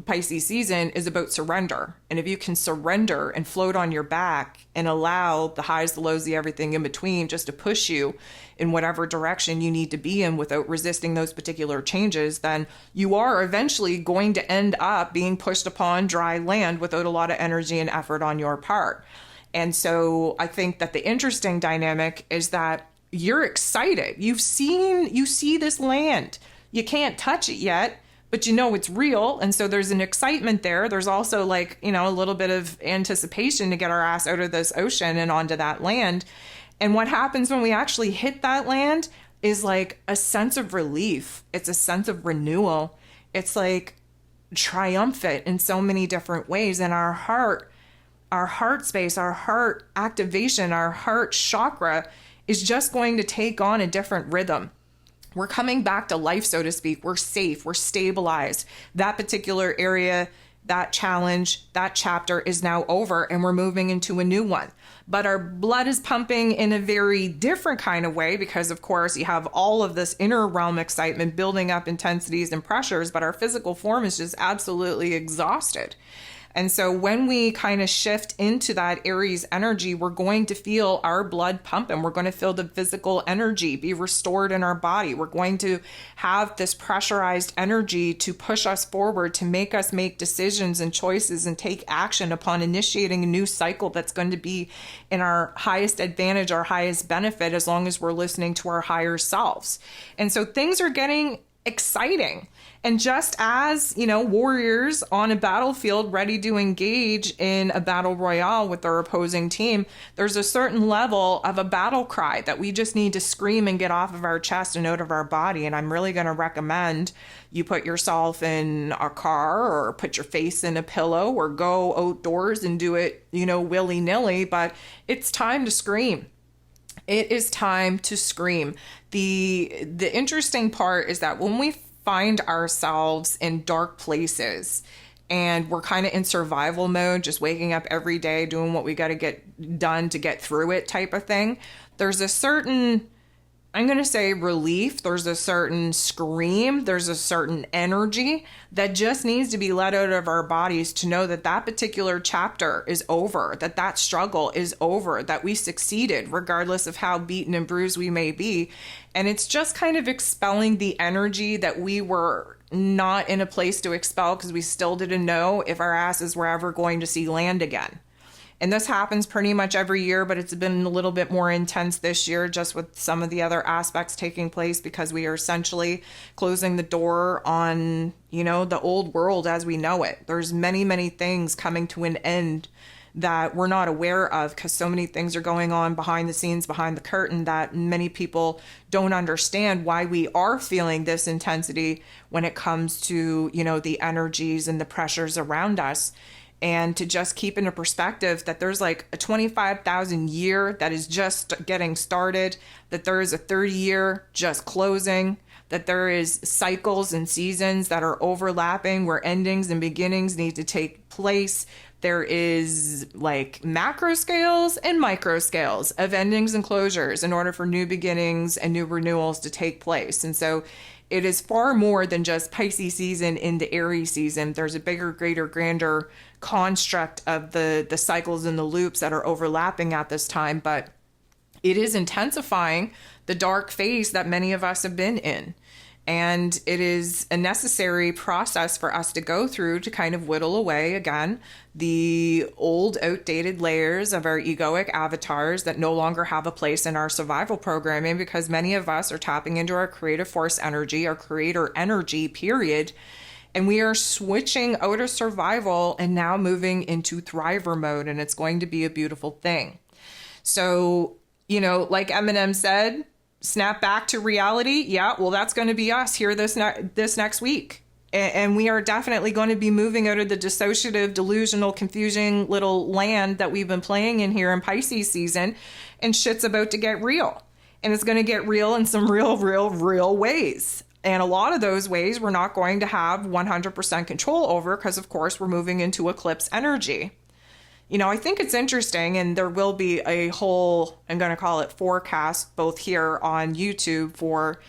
Pisces season is about surrender. And if you can surrender and float on your back and allow the highs, the lows, the everything in between just to push you in whatever direction you need to be in without resisting those particular changes, then you are eventually going to end up being pushed upon dry land without a lot of energy and effort on your part. And so I think that the interesting dynamic is that you're excited. You see this land. You can't touch it yet, but you know it's real. And so there's an excitement there. There's also like, a little bit of anticipation to get our ass out of this ocean and onto that land. And what happens when we actually hit that land is like a sense of relief. It's a sense of renewal. It's like triumphant in so many different ways. And our heart space, our heart activation, our heart chakra is just going to take on a different rhythm. We're coming back to life, so to speak. We're safe. We're stabilized. That particular area, that challenge, that chapter is now over, and we're moving into a new one. But our blood is pumping in a very different kind of way because, of course, you have all of this inner realm excitement building up intensities and pressures, but our physical form is just absolutely exhausted. And so when we kind of shift into that Aries energy, we're going to feel our blood pumping. We're going to feel the physical energy be restored in our body. We're going to have this pressurized energy to push us forward, to make us make decisions and choices and take action upon initiating a new cycle that's going to be in our highest advantage, our highest benefit, as long as we're listening to our higher selves. And so things are getting exciting. And just as, warriors on a battlefield ready to engage in a battle royale with their opposing team, there's a certain level of a battle cry that we just need to scream and get off of our chest and out of our body. And I'm really going to recommend you put yourself in a car or put your face in a pillow or go outdoors and do it, willy-nilly. But it's time to scream. It is time to scream. The interesting part is that when we find ourselves in dark places and we're kind of in survival mode, just waking up every day, doing what we got to get done to get through it type of thing, there's a certain, I'm going to say relief, there's a certain scream, there's a certain energy that just needs to be let out of our bodies to know that that particular chapter is over, that that struggle is over, that we succeeded regardless of how beaten and bruised we may be. And it's just kind of expelling the energy that we were not in a place to expel because we still didn't know if our asses were ever going to see land again. And this happens pretty much every year, but it's been a little bit more intense this year just with some of the other aspects taking place because we are essentially closing the door on, the old world as we know it. There's many, many things coming to an end that we're not aware of because so many things are going on behind the scenes, behind the curtain, that many people don't understand why we are feeling this intensity when it comes to, the energies and the pressures around us. And to just keep into perspective that there's like a 25,000 year that is just getting started, that there is a 30 year just closing, that there is cycles and seasons that are overlapping where endings and beginnings need to take place. There is like macro scales and micro scales of endings and closures in order for new beginnings and new renewals to take place. And so it is far more than just Pisces season into Aries season. There's a bigger, greater, grander construct of the cycles and the loops that are overlapping at this time, but it is intensifying the dark phase that many of us have been in. And it is a necessary process for us to go through to kind of whittle away, again, the old outdated layers of our egoic avatars that no longer have a place in our survival programming, because many of us are tapping into our creative force energy, our creator energy, period. And we are switching out of survival and now moving into thriver mode. And it's going to be a beautiful thing. So, like Eminem said, snap back to reality. Yeah, well, that's going to be us here this next week. And we are definitely going to be moving out of the dissociative, delusional, confusing little land that we've been playing in here in Pisces season. And shit's about to get real. And it's going to get real in some real ways. And a lot of those ways we're not going to have 100% control over because, of course, we're moving into eclipse energy. I think it's interesting, and there will be a whole, I'm going to call it forecast, both here on YouTube for,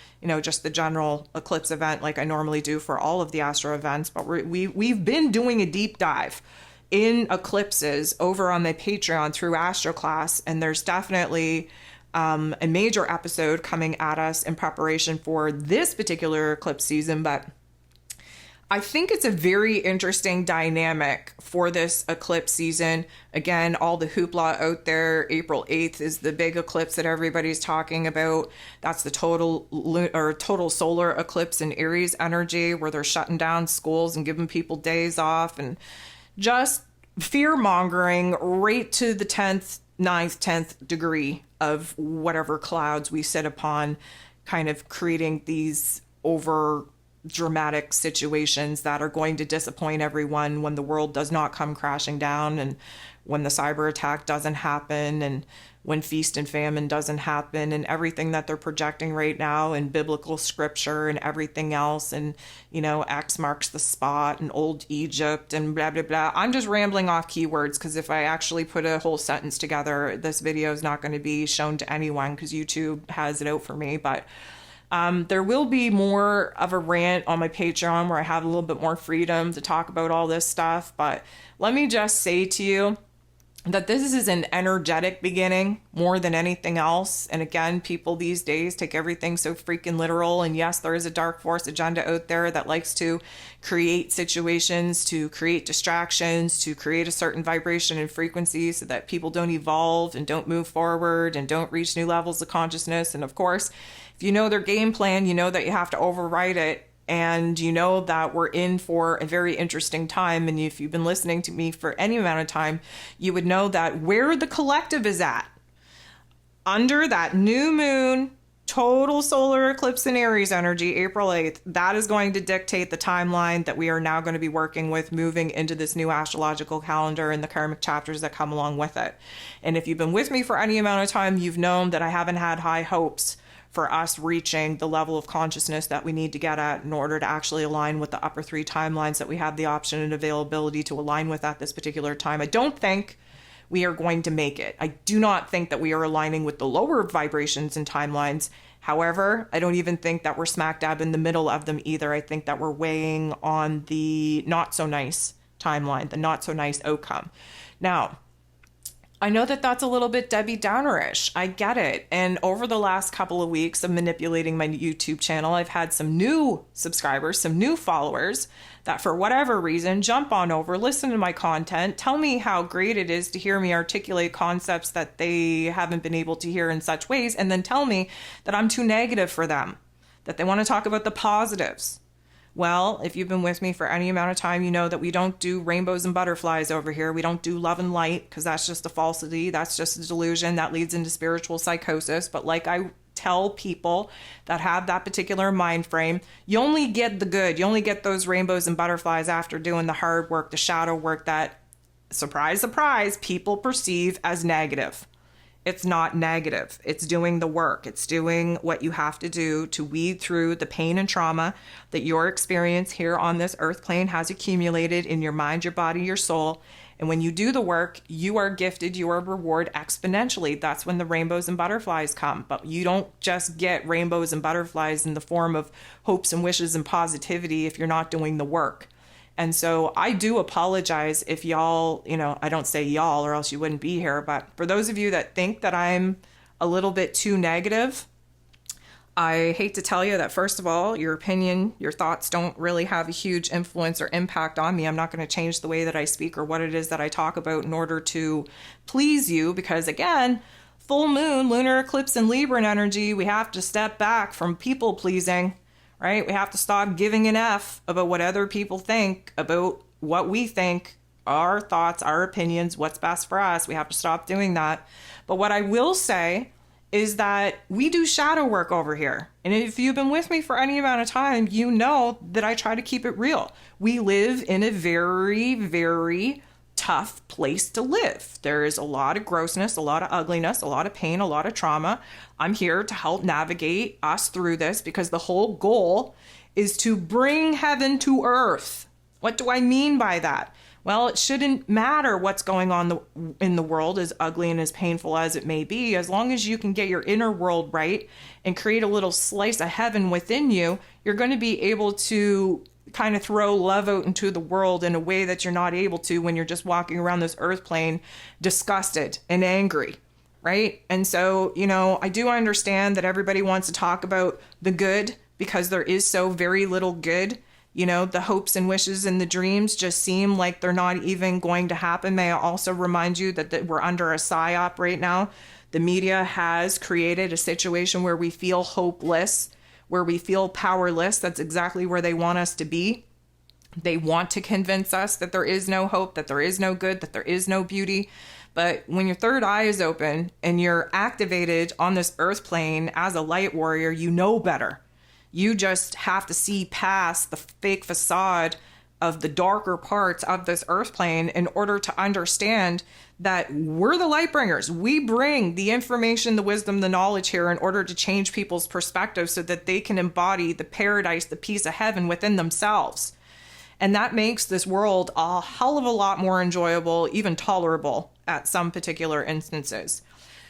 just the general eclipse event like I normally do for all of the astro events. But we've been doing a deep dive in eclipses over on my Patreon through Astro Class, and there's definitely a major episode coming at us in preparation for this particular eclipse season. But I think it's a very interesting dynamic for this eclipse season. Again, all the hoopla out there, April 8th is the big eclipse that everybody's talking about. That's the total solar eclipse in Aries energy, where they're shutting down schools and giving people days off, and just fear mongering right to the 10th, 9th, 10th degree of whatever clouds we sit upon, kind of creating these over dramatic situations that are going to disappoint everyone when the world does not come crashing down, and when the cyber attack doesn't happen, and when feast and famine doesn't happen, and everything that they're projecting right now in biblical scripture and everything else, and X marks the spot and old Egypt and blah blah blah. I'm just rambling off keywords, because if I actually put a whole sentence together, this video is not going to be shown to anyone because YouTube has it out for me. But there will be more of a rant on my Patreon where I have a little bit more freedom to talk about all this stuff. But let me just say to you that this is an energetic beginning more than anything else. And again, people these days take everything so freaking literal. And yes, there is a dark force agenda out there that likes to create situations, to create distractions, to create a certain vibration and frequency so that people don't evolve and don't move forward and don't reach new levels of consciousness. And of course, if you know their game plan, you know that you have to override it. And you know that we're in for a very interesting time. And if you've been listening to me for any amount of time, you would know that where the collective is at, under that new moon, total solar eclipse in Aries energy, April 8th, that is going to dictate the timeline that we are now going to be working with moving into this new astrological calendar and the karmic chapters that come along with it. And if you've been with me for any amount of time, you've known that I haven't had high hopes for us reaching the level of consciousness that we need to get at in order to actually align with the upper three timelines that we have the option and availability to align with at this particular time. I don't think we are going to make it. I do not think that we are aligning with the lower vibrations and timelines. However, I don't even think that we're smack dab in the middle of them either. I think that we're weighing on the not so nice timeline, the not so nice outcome. Now, I know that that's a little bit Debbie Downerish. I get it. And over the last couple of weeks of manipulating my YouTube channel, I've had some new subscribers, some new followers that for whatever reason jump on over, listen to my content, tell me how great it is to hear me articulate concepts that they haven't been able to hear in such ways, and then tell me that I'm too negative for them, that they want to talk about the positives. Well, if you've been with me for any amount of time, you know that we don't do rainbows and butterflies over here. We don't do love and light, because that's just a falsity. That's just a delusion that leads into spiritual psychosis. But like I tell people that have that particular mind frame, you only get the good. You only get those rainbows and butterflies after doing the hard work, the shadow work that, surprise, surprise, people perceive as negative. It's not negative. It's doing the work. It's doing what you have to do to weed through the pain and trauma that your experience here on this earth plane has accumulated in your mind, your body, your soul. And when you do the work, you are gifted your reward exponentially. That's when the rainbows and butterflies come. But you don't just get rainbows and butterflies in the form of hopes and wishes and positivity if you're not doing the work. And so I do apologize if y'all, I don't say y'all or else you wouldn't be here, but for those of you that think that I'm a little bit too negative, I hate to tell you that, first of all, your opinion, your thoughts don't really have a huge influence or impact on me. I'm not going to change the way that I speak or what it is that I talk about in order to please you, because again, full moon, lunar eclipse and Libra energy, we have to step back from people pleasing. Right? We have to stop giving an F about what other people think, about what we think, our thoughts, our opinions, what's best for us. We have to stop doing that. But what I will say is that we do shadow work over here. And if you've been with me for any amount of time, you know that I try to keep it real. We live in a very, very tough place to live. There is a lot of grossness, a lot of ugliness, a lot of pain, a lot of trauma. I'm here to help navigate us through this because the whole goal is to bring heaven to earth. What do I mean by that? Well, it shouldn't matter what's going on in the world, as ugly and as painful as it may be, as long as you can get your inner world right and create a little slice of heaven within you, you're going to be able to kind of throw love out into the world in a way that you're not able to when you're just walking around this earth plane disgusted and angry, right? And so, I do understand that everybody wants to talk about the good because there is so very little good. The hopes and wishes and the dreams just seem like they're not even going to happen. May I also remind you that we're under a psyop right now. The media has created a situation where we feel hopeless, where we feel powerless. That's exactly where they want us to be. They want to convince us that there is no hope, that there is no good, that there is no beauty. But when your third eye is open and you're activated on this earth plane as a light warrior, you know better. You just have to see past the fake facade of the darker parts of this earth plane in order to understand that we're the light bringers. We bring the information, the wisdom, the knowledge here in order to change people's perspective so that they can embody the paradise, the peace of heaven within themselves. And that makes this world a hell of a lot more enjoyable, even tolerable at some particular instances.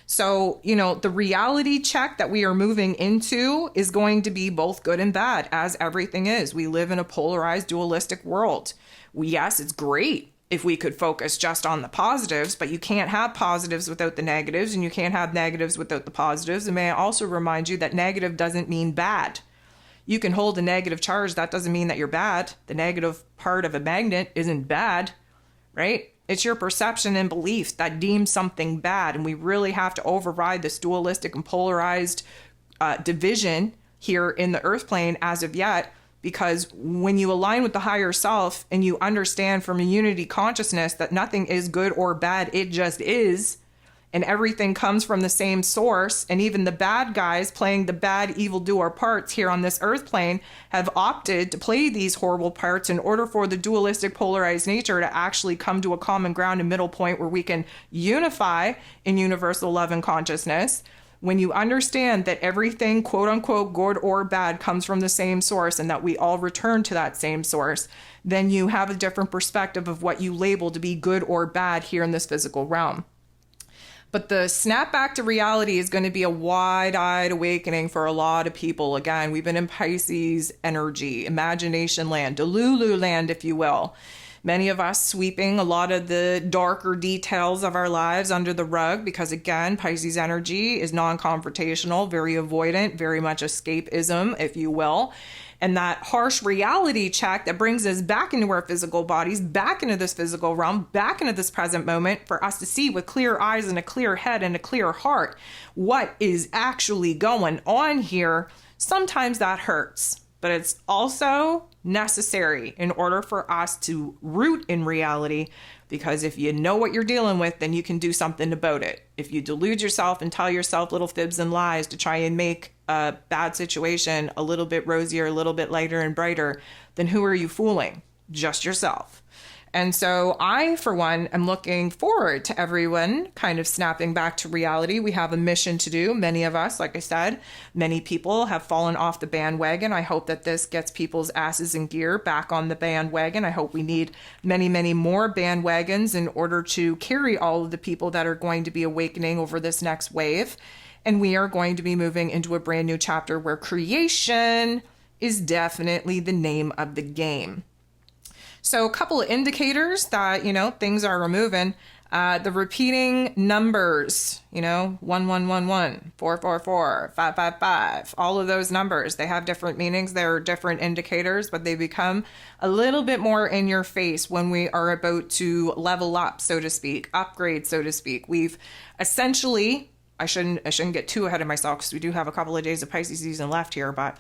So, the reality check that we are moving into is going to be both good and bad, as everything is. We live in a polarized, dualistic world. Yes, it's great if we could focus just on the positives, but you can't have positives without the negatives, and you can't have negatives without the positives. And may I also remind you that negative doesn't mean bad. You can hold a negative charge. That doesn't mean that you're bad. The negative part of a magnet isn't bad, right? It's your perception and beliefs that deem something bad. And we really have to override this dualistic and polarized division here in the earth plane as of yet, because when you align with the higher self and you understand from a unity consciousness that nothing is good or bad, it just is, and everything comes from the same source, and even the bad guys playing the bad evildoer parts here on this earth plane have opted to play these horrible parts in order for the dualistic polarized nature to actually come to a common ground and middle point where we can unify in universal love and consciousness. When you understand that everything, quote unquote, good or bad comes from the same source and that we all return to that same source, then you have a different perspective of what you label to be good or bad here in this physical realm. But the snap back to reality is going to be a wide-eyed awakening for a lot of people. Again, we've been in Pisces energy, imagination land, Delulu land, if you will. Many of us sweeping a lot of the darker details of our lives under the rug because, again, Pisces energy is non-confrontational, very avoidant, very much escapism, if you will. And that harsh reality check that brings us back into our physical bodies, back into this physical realm, back into this present moment for us to see with clear eyes and a clear head and a clear heart what is actually going on here. Sometimes that hurts, but it's also necessary in order for us to root in reality, because if you know what you're dealing with, then you can do something about it. If you delude yourself and tell yourself little fibs and lies to try and make a bad situation a little bit rosier, a little bit lighter and brighter, then who are you fooling? Just yourself. And so I, for one, am looking forward to everyone kind of snapping back to reality. We have a mission to do. Many of us, like I said, many people have fallen off the bandwagon. I hope that this gets people's asses in gear back on the bandwagon. I hope we need many, many more bandwagons in order to carry all of the people that are going to be awakening over this next wave. And we are going to be moving into a brand new chapter where creation is definitely the name of the game. So a couple of indicators that, things are moving. The repeating numbers, 1111, 444, 555, all of those numbers, they have different meanings. They're different indicators, but they become a little bit more in your face when we are about to level up, so to speak, upgrade, so to speak. We've essentially, I shouldn't get too ahead of myself because we do have a couple of days of Pisces season left here, but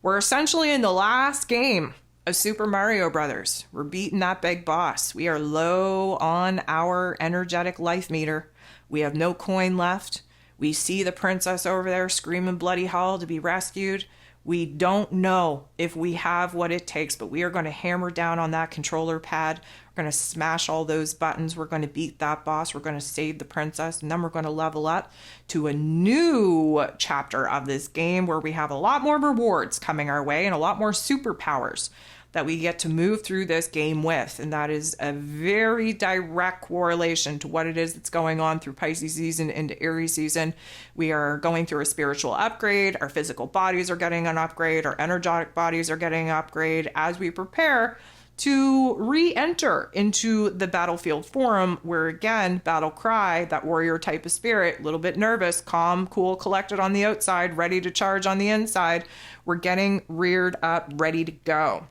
we're essentially in the last game of Super Mario Brothers. We're beating that big boss. We are low on our energetic life meter. We have no coin left. We see the princess over there screaming bloody hell to be rescued. We don't know if we have what it takes, but we are going to hammer down on that controller pad. We're going to smash all those buttons. We're going to beat that boss. We're going to save the princess. And then we're going to level up to a new chapter of this game where we have a lot more rewards coming our way and a lot more superpowers that we get to move through this game with. And that is a very direct correlation to what it is that's going on through Pisces season into Aries season. We are going through a spiritual upgrade. Our physical bodies are getting an upgrade. Our energetic bodies are getting an upgrade as we prepare to re-enter into the battlefield forum, where again, battle cry, that warrior type of spirit, a little bit nervous, calm, cool, collected on the outside, ready to charge on the inside. We're getting reared up, ready to go.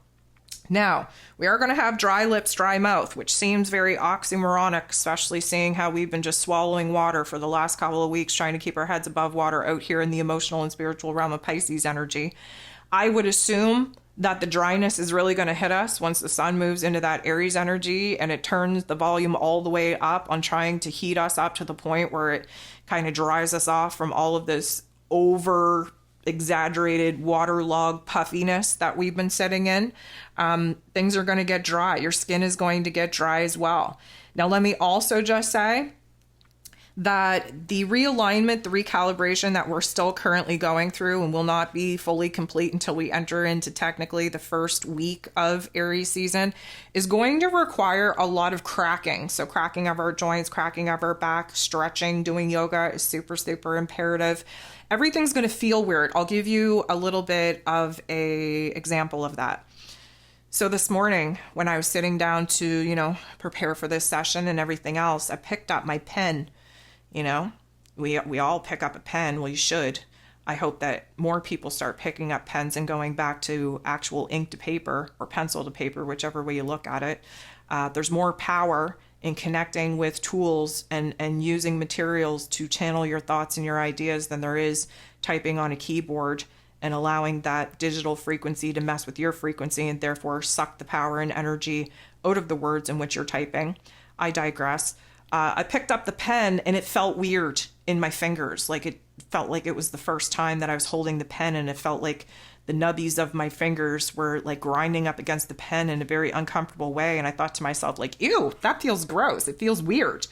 Now, we are going to have dry lips, dry mouth, which seems very oxymoronic, especially seeing how we've been just swallowing water for the last couple of weeks, trying to keep our heads above water out here in the emotional and spiritual realm of Pisces energy. I would assume that the dryness is really going to hit us once the sun moves into that Aries energy and it turns the volume all the way up on trying to heat us up to the point where it kind of dries us off from all of this over exaggerated waterlogged puffiness that we've been sitting in. Things are going to get dry. Your skin is going to get dry as well. Now, let me also just say that the realignment, the recalibration that we're still currently going through and will not be fully complete until we enter into technically the first week of Aries season is going to require a lot of cracking. So cracking of our joints, cracking of our back, stretching, doing yoga is super, super imperative. Everything's going to feel weird. I'll give you a little bit of an example of that. So this morning when I was sitting down to, prepare for this session and everything else, I picked up my pen. We all pick up a pen. Well, you should. I hope that more people start picking up pens and going back to actual ink to paper or pencil to paper, whichever way you look at it. There's more power in connecting with tools and using materials to channel your thoughts and your ideas than there is typing on a keyboard and allowing that digital frequency to mess with your frequency and therefore suck the power and energy out of the words in which you're typing. I digress. I picked up the pen and it felt weird in my fingers. Like it felt like it was the first time that I was holding the pen, and it felt like the nubbies of my fingers were like grinding up against the pen in a very uncomfortable way. And I thought to myself, like, ew, that feels gross. It feels weird.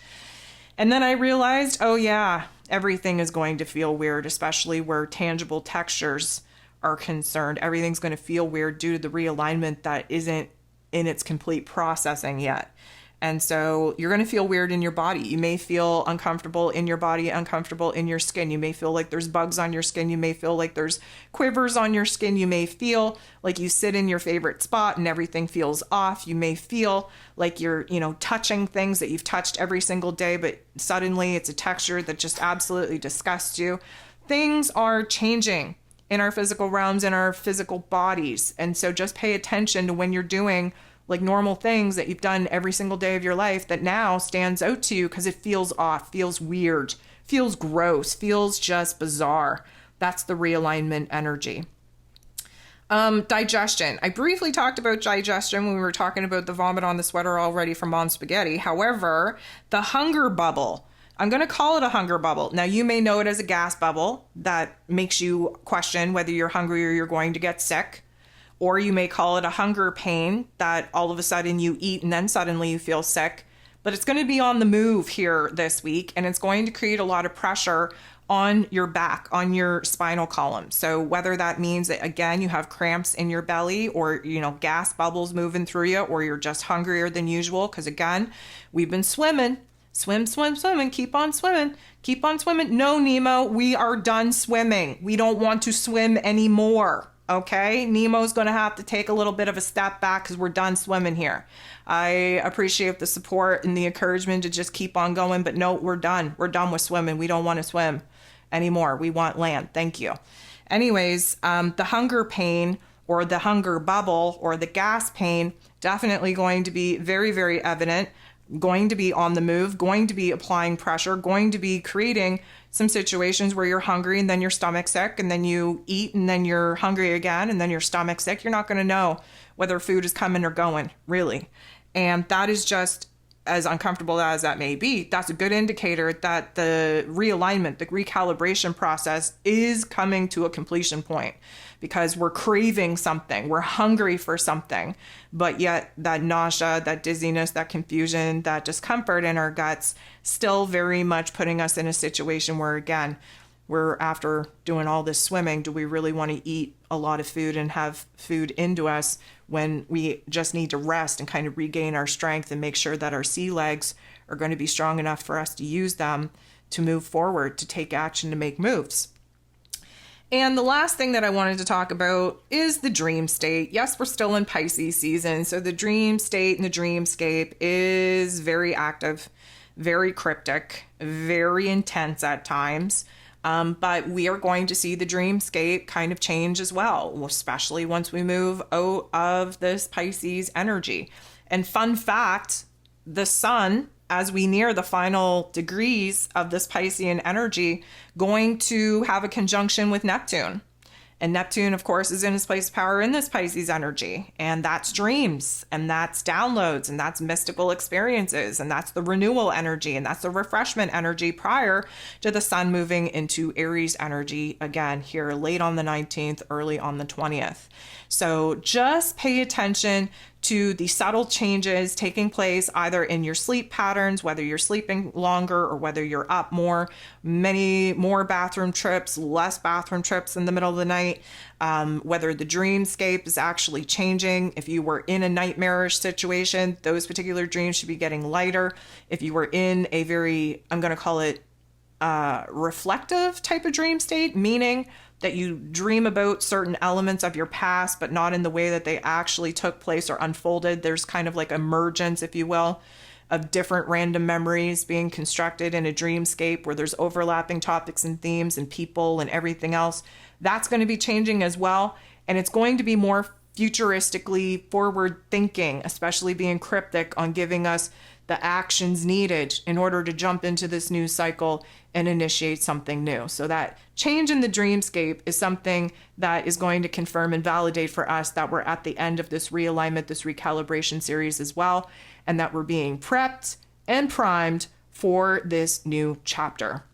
And then I realized, oh yeah, everything is going to feel weird, especially where tangible textures are concerned. Everything's going to feel weird due to the realignment that isn't in its complete processing yet. And so you're going to feel weird in your body. You may feel uncomfortable in your body, uncomfortable in your skin. You may feel like there's bugs on your skin. You may feel like there's quivers on your skin. You may feel like you sit in your favorite spot and everything feels off. You may feel like you're, touching things that you've touched every single day, but suddenly it's a texture that just absolutely disgusts you. Things are changing in our physical realms, in our physical bodies. And so just pay attention to when you're doing like normal things that you've done every single day of your life that now stands out to you because it feels off, feels weird, feels gross, feels just bizarre. That's the realignment energy. Digestion. I briefly talked about digestion when we were talking about the vomit on the sweater already from Mom Spaghetti. However, the hunger bubble, I'm going to call it a hunger bubble. Now, you may know it as a gas bubble that makes you question whether you're hungry or you're going to get sick. Or you may call it a hunger pain that all of a sudden you eat and then suddenly you feel sick. But it's going to be on the move here this week, and it's going to create a lot of pressure on your back, on your spinal column. So whether that means that, again, you have cramps in your belly or, gas bubbles moving through you, or you're just hungrier than usual. Because, again, we've been swimming. Swim, swim, swimming. Keep on swimming. Keep on swimming. No, Nemo, we are done swimming. We don't want to swim anymore. Okay, Nemo's going to have to take a little bit of a step back because we're done swimming here. I appreciate the support and the encouragement to just keep on going, but no, we're done. We're done with swimming. We don't want to swim anymore. We want land. Thank you. Anyways, the hunger pain or the hunger bubble or the gas pain definitely going to be very, very evident, going to be on the move, going to be applying pressure, going to be creating some situations where you're hungry and then your stomach's sick, and then you eat and then you're hungry again and then your stomach's sick. You're not going to know whether food is coming or going, really. And that is just, as uncomfortable as that may be, that's a good indicator that the realignment, the recalibration process is coming to a completion point, because we're craving something, we're hungry for something, but yet that nausea, that dizziness, that confusion, that discomfort in our guts still very much putting us in a situation where, again, we're after doing all this swimming, do we really want to eat a lot of food and have food into us when we just need to rest and kind of regain our strength and make sure that our sea legs are going to be strong enough for us to use them to move forward, to take action, to make moves. And the last thing that I wanted to talk about is the dream state. Yes, we're still in Pisces season, so the dream state and the dreamscape is very active, very cryptic, very intense at times. But we are going to see the dreamscape kind of change as well, especially once we move out of this Pisces energy. And fun fact, the sun, as we near the final degrees of this Piscean energy, going to have a conjunction with Neptune. And Neptune, of course, is in his place of power in this Pisces energy. And that's dreams, and that's downloads, and that's mystical experiences, and that's the renewal energy, and that's the refreshment energy prior to the sun moving into Aries energy again here late on the 19th, early on the 20th. So just pay attention to the subtle changes taking place either in your sleep patterns, whether you're sleeping longer or whether you're up more, many more bathroom trips, less bathroom trips in the middle of the night, whether the dreamscape is actually changing. If you were in a nightmarish situation, those particular dreams should be getting lighter. If you were in a very, I'm going to call it reflective type of dream state, meaning that you dream about certain elements of your past, but not in the way that they actually took place or unfolded. There's kind of like emergence, if you will, of different random memories being constructed in a dreamscape where there's overlapping topics and themes and people and everything else. That's going to be changing as well. And it's going to be more futuristically forward thinking, especially being cryptic on giving us the actions needed in order to jump into this new cycle and initiate something new. So that change in the dreamscape is something that is going to confirm and validate for us that we're at the end of this realignment, this recalibration series as well, and that we're being prepped and primed for this new chapter.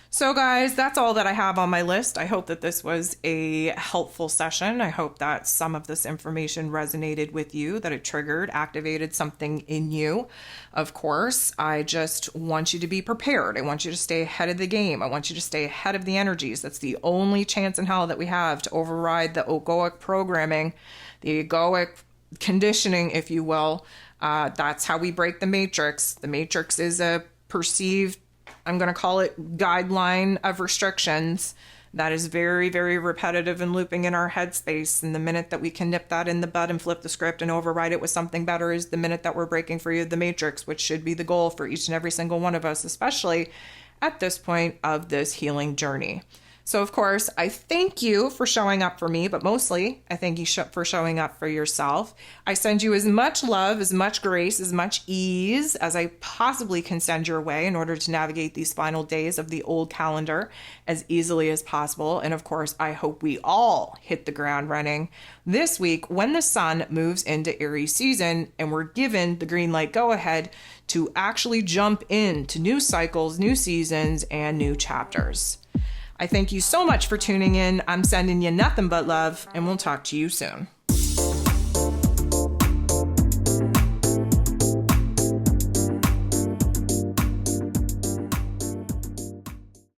So guys, that's all that I have on my list. I hope that this was a helpful session. I hope that some of this information resonated with you, that it triggered, activated something in you. Of course, I just want you to be prepared. I want you to stay ahead of the game. I want you to stay ahead of the energies. That's the only chance in hell that we have to override the egoic programming, the egoic conditioning, if you will. That's how we break the matrix. The matrix is a perceived, I'm going to call it, guideline of restrictions that is very, very repetitive and looping in our headspace. And the minute that we can nip that in the bud and flip the script and override it with something better is the minute that we're breaking free of the matrix, which should be the goal for each and every single one of us, especially at this point of this healing journey. So, of course, I thank you for showing up for me, but mostly I thank you for showing up for yourself. I send you as much love, as much grace, as much ease as I possibly can send your way in order to navigate these final days of the old calendar as easily as possible. And of course, I hope we all hit the ground running this week when the sun moves into Aries season and we're given the green light go ahead to actually jump into new cycles, new seasons, and new chapters. I thank you so much for tuning in. I'm sending you nothing but love, and we'll talk to you soon.